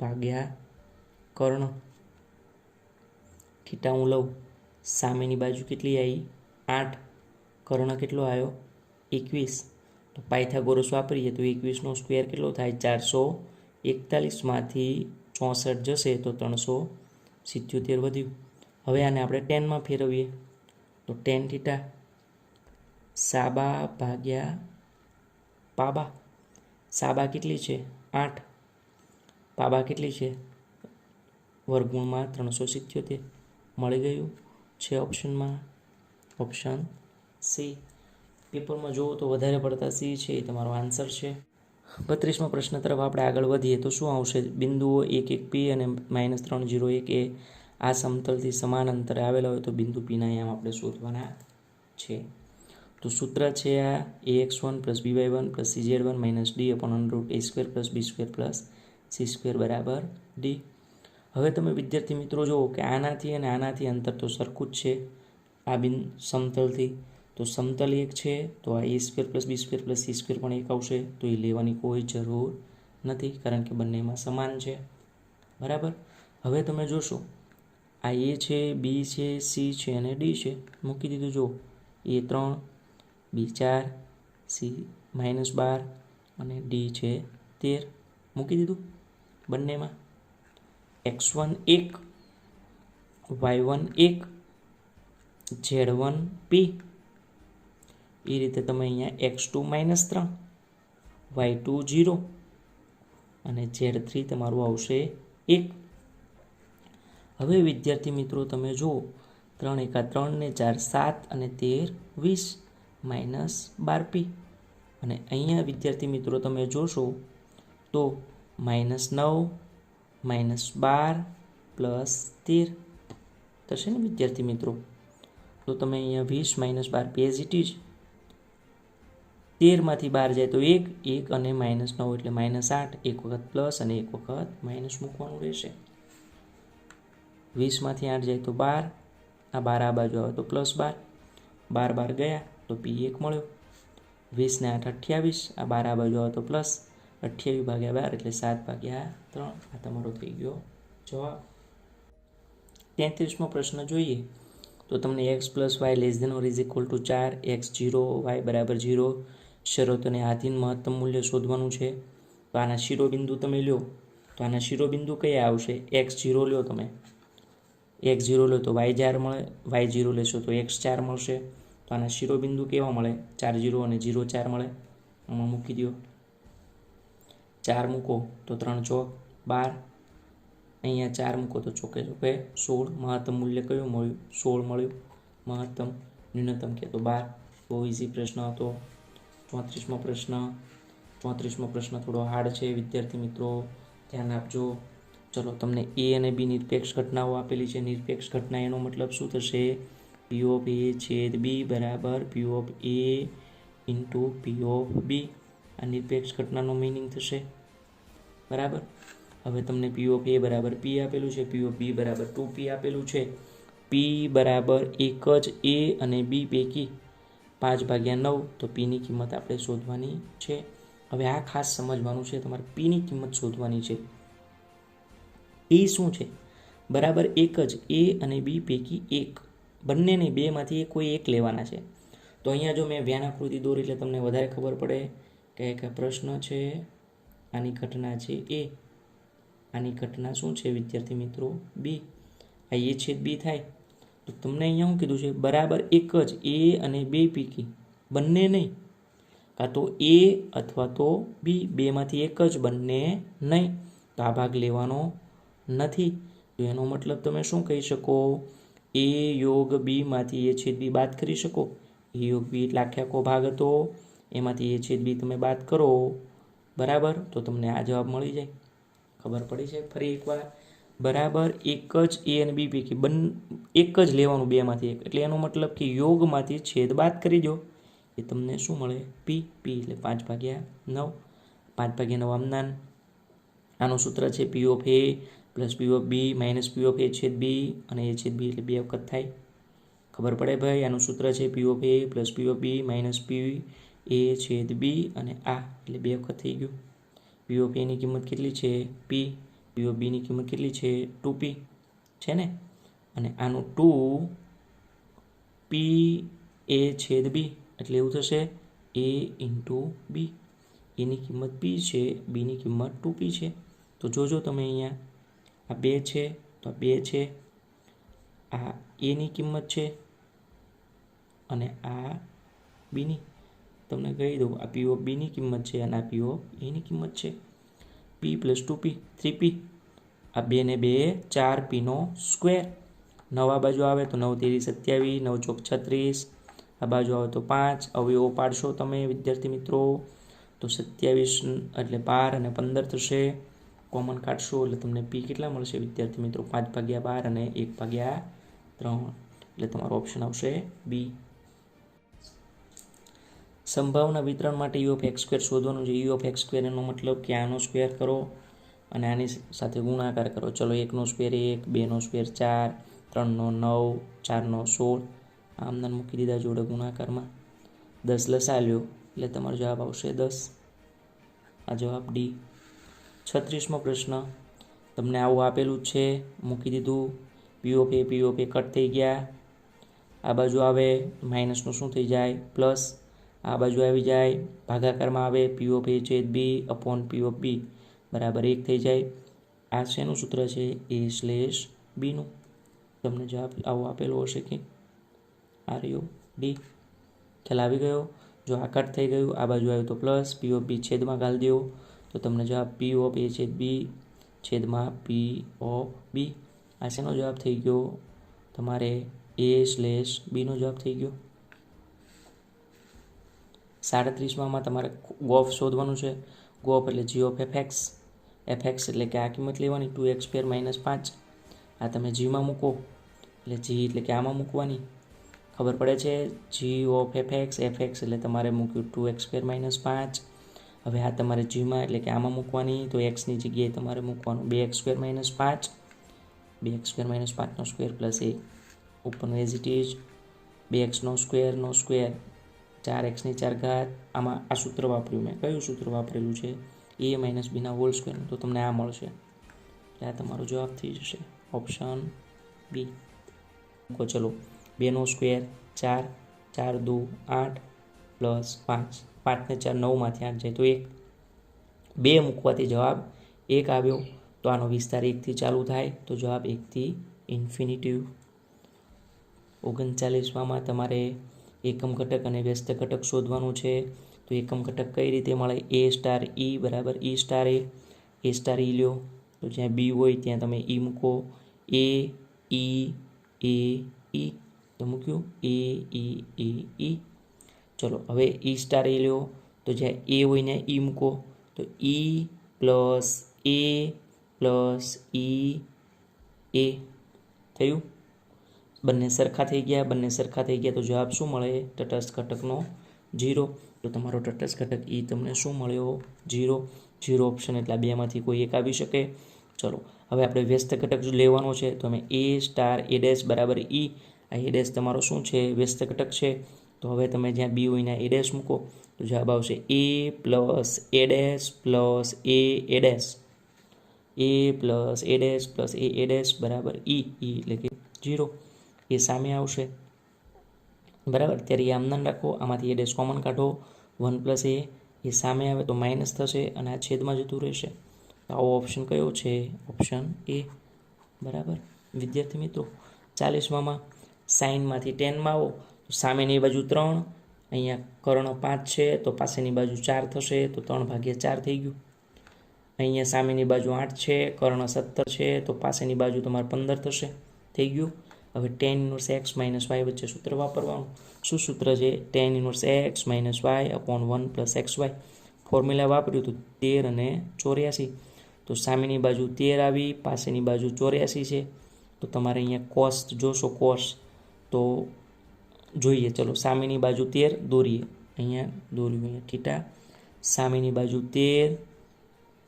ભાગ્યા કર્ણ. થીટા હું લઉં, સામેની બાજુ કેટલી આવી? 8, કર્ણ કેટલો આવ્યો? 21. તો પાયથાગોરસ વાપરીએ તો 21નો સ્ક્વેર કેટલો થાય? 441. માંથી 64 જશે તો 377 વધ્યું. હવે આને આપણે ટેનમાં ફેરવીએ તો ટેન થીટા સાબા ભાગ્યા પાબા. સાબા કેટલી છે? 8. પાબા કેટલી છે? વર્ગમૂળમાં 377. મળી ગયું છે ઓપ્શનમાં. Option C. પેપરમાં જુઓ તો વધારે પડતા સી છે એ તમારો આન્સર છે. 32મો પ્રશ્ન તરફ આપણે આગળ વધીએ તો શું આવશે? બિંદુઓ 1 1 P અને -3 0 1 એ આ સમતલથી સમાન અંતરે આવેલા હોય તો બિંદુ Pના યામ આપણે શોધવાના છે. તો સૂત્ર છે આ ax1 + by1 + cz1 - d/√a² + b² + c² = d. હવે તમે વિદ્યાર્થી મિત્રો જુઓ કે આનાથી અને આનાથી અંતર તો સરખું જ છે આ સમતલથી. તો સમતલ એક છે તો આ a² + b² + c² પણ એક આવશે. તો એ લેવાની કોઈ જરૂર નથી કારણ કે બંનેમાં સમાન છે. બરાબર. હવે તમે જોશો આ a છે, b છે, c છે અને d છે. મૂકી દીધું. જો a3 b4 c -12 અને d છે 13. મૂકી દીધું બંનેમાં. x1 1 y1 1 z1 p. એ રીતે તમે અહીંયા x2 -3 y2 0 અને z3 તમારું આવશે 1. હવે વિદ્યાર્થી મિત્રો તમે જુઓ 3 × 3 ને 4 7 અને 13 20 -12p. અને અહીંયા વિદ્યાર્થી મિત્રો તમે જોશો તો -9 -12 + 13 થશે ને વિદ્યાર્થી મિત્રો. તો તમે અહીંયા 20 -12 પેજ ઇટ ઇઝ. 13 માંથી 12 જાય તો 1 1 અને -9 એટલે -8. એક વખત પ્લસ અને એક વખત માઇનસ મૂકવાનું રહેશે. 20 માંથી 8 જાય તો 12. આ 12 આ બાજુ આવે તો +12. 12 12 ગયા તો P1 મળ્યો. 20 ને 8 28. આ 12 આ બાજુ આવે તો +28/12 એટલે 7/3. આ તમારો થઈ ગયો જવાબ. 33મો પ્રશ્ન જોઈએ તો તમને x + y ≤ 4, x 0 y = 0 શરતોને આધીન મહત્તમ મૂલ્ય શોધવાનું છે. તો આના શિરોબિંદુ તમે લ્યો તો આના શિરોબિંદુ કયા આવશે? x0 લ્યો તમે, x0 લો તો y4 મળે, y0 લેશો તો x4 મળશે. તો આના શિરોબિંદુ કેવા મળે? 4 0 અને 0 4 મળે. આમાં મૂકી દો. 4 મૂકો તો 3 ચોક 12, અહીંયા 4 મૂકો તો ચોકે ચોકે 16. મહત્તમ મૂલ્ય કયું મળ્યું? 16 મળ્યું. મહત્તમ ન્યૂનતમ કે તો 12. બહુ ઇઝી પ્રશ્ન હતો. 34મો પ્રશ્ન. 34મો પ્રશ્ન થોડો હાર્ડ છે વિદ્યાર્થી મિત્રો, ધ્યાન આપજો. ચલો, તમને એ અને બી નિરપેક્ષ ઘટનાઓ આપેલી છે. નિરપેક્ષ ઘટના એનો મતલબ શું થશે? પી ઓફ એ છેદ બી બરાબર P of A into P of B. આ નિરપેક્ષ ઘટનાનો મિનિંગ થશે. બરાબર. હવે તમને પી ઓફ એ બરાબર પી આપેલું છે, પી ઓફ બી બરાબર 2p આપેલું છે. પી બરાબર એક જ એ અને બી પૈકી 5/9, તો પીની કિંમત આપણે શોધવાની છે. હવે આ ખાસ સમજવાનું છે, તમારે પીની કિંમત શોધવાની છે. એ શું છે? બરાબર એક જ એ અને બી પૈકી એક, બંને નહીં, બેમાંથી કોઈ એક લેવાના છે. તો અહીંયા જો મેં વ્યાન આકૃતિ દોરી એટલે તમને વધારે ખબર પડે કે એક પ્રશ્ન છે. આની ઘટના છે એ, આની ઘટના શું છે વિદ્યાર્થી મિત્રો? બી. આ એ છેદ બી થાય તો તમને અહીંયા શું કીધું છે? બરાબર એક જ એ અને બે પૈકી, બંને નહીં, કાં તો એ અથવા તો બી, બેમાંથી એક જ, બંને નહીં. તો આ ભાગ લેવાનો નથી. તો એનો મતલબ તમે શું કહી શકો? એ યોગ બીમાંથી એ છેદ બી બાદ કરી શકો. એ યોગ બી એટલે આખો ભાગ હતો, એમાંથી એ છેદ બી તમે બાદ કરો. બરાબર. તો તમને આ જવાબ મળી જાય. ખબર પડી છે? ફરી એકવાર, બરાબર એક જ એ અને બી પૈકી એક જ લેવાનું, બેમાંથી એક, એટલે એનો મતલબ કે યોગમાંથી છેદ બાદ કરી દો, એ તમને શું મળે? પી. પી એટલે 5/9. 5/9 આમનાન. આનું સૂત્ર છે P of A plus P of B minus P of A છેદ બી, અને એ છેદ બી એટલે 2 વખત થાય. ખબર પડે ભાઈ? આનું સૂત્ર છે P of A plus P of B minus P A છેદ બી, અને આ એટલે 2 વખત થઈ ગયું. પી ઓફ એની કિંમત કેટલી છે? પી. પી ઓફ બીની કિંમત કેટલી છે? 2p છે ને. અને આનું 2p એ છેદ બી એટલે એવું થશે એ ઇન્ટુ બી. એની કિંમત p છે, બીની કિંમત 2p છે. તો જોજો તમે અહીંયા, આ 2 છે તો આ 2 છે, આ એની કિંમત છે અને આ બીની. તમને કહી દઉં, આ પી ઓફ બીની કિંમત છે અને આ પી ઓફ એની કિંમત છે. p plus 2p 3p. આ 2 ને 2 4p નો સ્ક્વેર. 9 આ બાજુ આવે તો 9 તેરી 27, 9 ચોક 36. આ બાજુ આવે તો 5. અવયવો પાડશો તમે વિદ્યાર્થી મિત્રો તો 27 એટલે 12 અને 15 થશે. કોમન કાઢશો એટલે તમને પી કેટલા મળશે વિદ્યાર્થી મિત્રો? 5/12 અને 1/3. એટલે તમારો ઓપ્શન આવશે બી. સંભાવના વિતરણ માટે યુ ઓફ એક્સ સ્ક્વેર શોધવાનું છે. યુ ઓફ એક્સ સ્ક્વેર એનો મતલબ કે આનો સ્ક્વેર કરો અને આની સાથે ગુણાકાર કરો. ચલો, 1નો સ્ક્વેર 1, 2નો સ્ક્વેર 4, 3નો 9, 4નો 16. આમનામ મૂકી દીધા જોડે ગુણાકારમાં. 10 લસા લ્યો એટલે તમારો જવાબ આવશે 10. આ જવાબ ડી. 36મો પ્રશ્ન. તમને આવું આપેલું છે, મૂકી દીધું. પી ઓફ એ કટ થઈ ગયા. આ બાજુ આવે માઇનસનું શું થઈ જાય? પ્લસ. આ બાજુ આવી જાય ભાગાકારમાં આવે પી ઓફ એ છેદ બી અપોન પી ઓફ બી બરાબર 1 થઈ જાય. આ શેનું સૂત્ર છે? એ સ્લેશ બીનું. તમને જવાબ આવો આપેલો હશે કે આ રહ્યો ડી. ખ્યાલ આવી ગયો? જો આ કટ થઈ ગયું, આ બાજુ આવ્યું તો પ્લસ, પી ઓફ બી છેદમાં ગાળી દો તો તમને જવાબ પી ઓફ એ છેદ બી છેદમાં પી ઓફ બી. આ શેનો જવાબ થઈ ગયો? તમારે એ સ્લેશ બીનો જવાબ થઈ ગયો. 37માં તમારે ગોફ શોધવાનું છે. ગોફ એટલે જી ઓફ એફએક્સ. એફએક્સ એટલે કે આ કિંમત લેવાની 2x² - 5. આ તમે જીમાં મૂકો એટલે જી એટલે કે આમાં મૂકવાની. ખબર પડે છે? જી ઓફ એફએક્સ એટલે તમારે મૂક્યું 2x² - 5. હવે આ તમારે જીમાં એટલે કે આમાં મૂકવાની, તો એક્સની જગ્યાએ તમારે મૂકવાનું 2x² - 5. 2x² - 5નો સ્ક્વેર પ્લસ 1 ઉપરનો એઝ ઇટ ઇઝ. 2xનો સ્ક્વેરનો સ્ક્વેર 4x² આમાં આ સૂત્ર વાપર્યું મેં. કયું સૂત્ર વાપરેલું છે? a - બીના હોલ સ્ક્વેરનું. તો તમને આ મળશે. એટલે આ તમારો જવાબ થઈ જશે ઓપ્શન બી. ચલો, 2નો સ્ક્વેર 4, 4 2 8 પ્લસ 5. 5 ને 4 9માંથી 8 જાય તો 1. 2 મૂકવાથી જવાબ 1 આવ્યો. તો આનો વિસ્તાર 1થી ચાલુ થાય તો જવાબ 1થી ઇન્ફિનિટિવ. 39માં તમારે એકમ ઘટક અને વ્યસ્ત ઘટક શોધવાનું છે. તો તો એકમ ઘટક કઈ રીતે મળે? એ સ્ટાર ઈ બરાબર ઈ સ્ટાર એ સ્ટાર ઈ લ્યો, તો જ્યાં બી હોય ત્યાં તમે ઈ મૂકો. એ ઈ તો મૂક્યું એ ઈ. ચલો હવે ઈ સ્ટાર એ લ્યો, તો જ્યાં એ હોય ને ઈ મૂકો, તો ઈ પ્લસ ઈ એ થયું. બંને સરખા થઈ ગયા, તો જવાબ શું મળે? તટસ્થ ઘટકનો 0. તો તમારો તટસ્થ ઘટક ઈ તમને શું મળ્યો? 0 ઓપ્શન, એટલે બેમાંથી કોઈ એક આવી શકે. ચલો હવે આપણે વ્યસ્ત ઘટક લેવાનો છે, તો અમે એ સ્ટાર એ ડેશ બરાબર ઈ. આ એ ડેશ તમારો શું છે? વ્યસ્ત ઘટક છે. તો હવે તમે જ્યાં બી હોય ત્યાં એ ડેશ મૂકો, તો જવાબ આવશે A plus A dash plus A dash. A plus A dash plus A dash બરાબર ઈ એટલે કે 0. એ સામે આવશે બરાબર. ત્યારે એ આમ નામ રાખો, આમાંથી એ ડેશ કોમન કાઢો, 1 પ્લસ એ સામે આવે તો માઇનસ થશે અને આ છેદમાં જતું રહેશે. તો આવો ઓપ્શન કયો છે? ઓપ્શન એ બરાબર. વિદ્યાર્થી મિત્રો 40માં સાઇનમાંથી 10માં આવો, તો સામેની બાજુ 3, અહીંયા કર્ણ 5 છે તો પાસેની બાજુ 4 થશે, તો 3/4 થઈ ગયું. અહીંયા સામેની બાજુ 8 છે, કર્ણ 17 છે તો પાસેની બાજુ તમારે 15 થશે, થઈ ગયું. હવે tan inverse x minus Y વચ્ચે સૂત્ર વાપરવાનું. શું સૂત્ર છે? tan inverse x minus Y upon 1 plus X Y. Formula વાપર્યું હતું 13 અને 84. તો સામેની બાજુ 13 આવી, પાસેની બાજુ 84 છે. તો તમારે અહીંયા કોસ જોશો, કોસ તો જોઈએ. ચલો સામેની બાજુ 13 દોરીએ, અહીંયા દોર્યું, અહીંયા થીટા. સામેની બાજુ 13,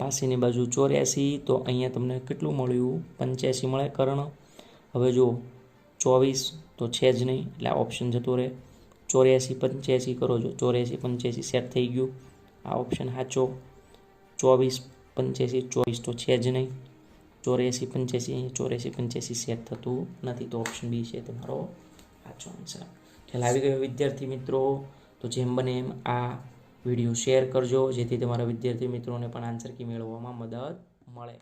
પાસેની બાજુ 84, તો અહીંયા તમને કેટલું મળ્યું? 85 મળે કર્ણ. હવે જો 24 તો છે જ નહીં, એટલે આ ઓપ્શન જતો રહે. 84 85 કરો, જો 84 85 સેટ થઈ ગયું, આ ઓપ્શન સાચો. 24 85 24 તો છે જ નહીં. 84 85 84 85 સેટ થતું નથી, તો ઓપ્શન બી છે તમારો સાચો આન્સર. ખ્યાલ આવી ગયો વિદ્યાર્થી મિત્રો? તો જેમ બને એમ આ વિડીયો શેર કરજો, જેથી તમારા વિદ્યાર્થી મિત્રોને પણ આન્સર કી મેળવવામાં મદદ મળે.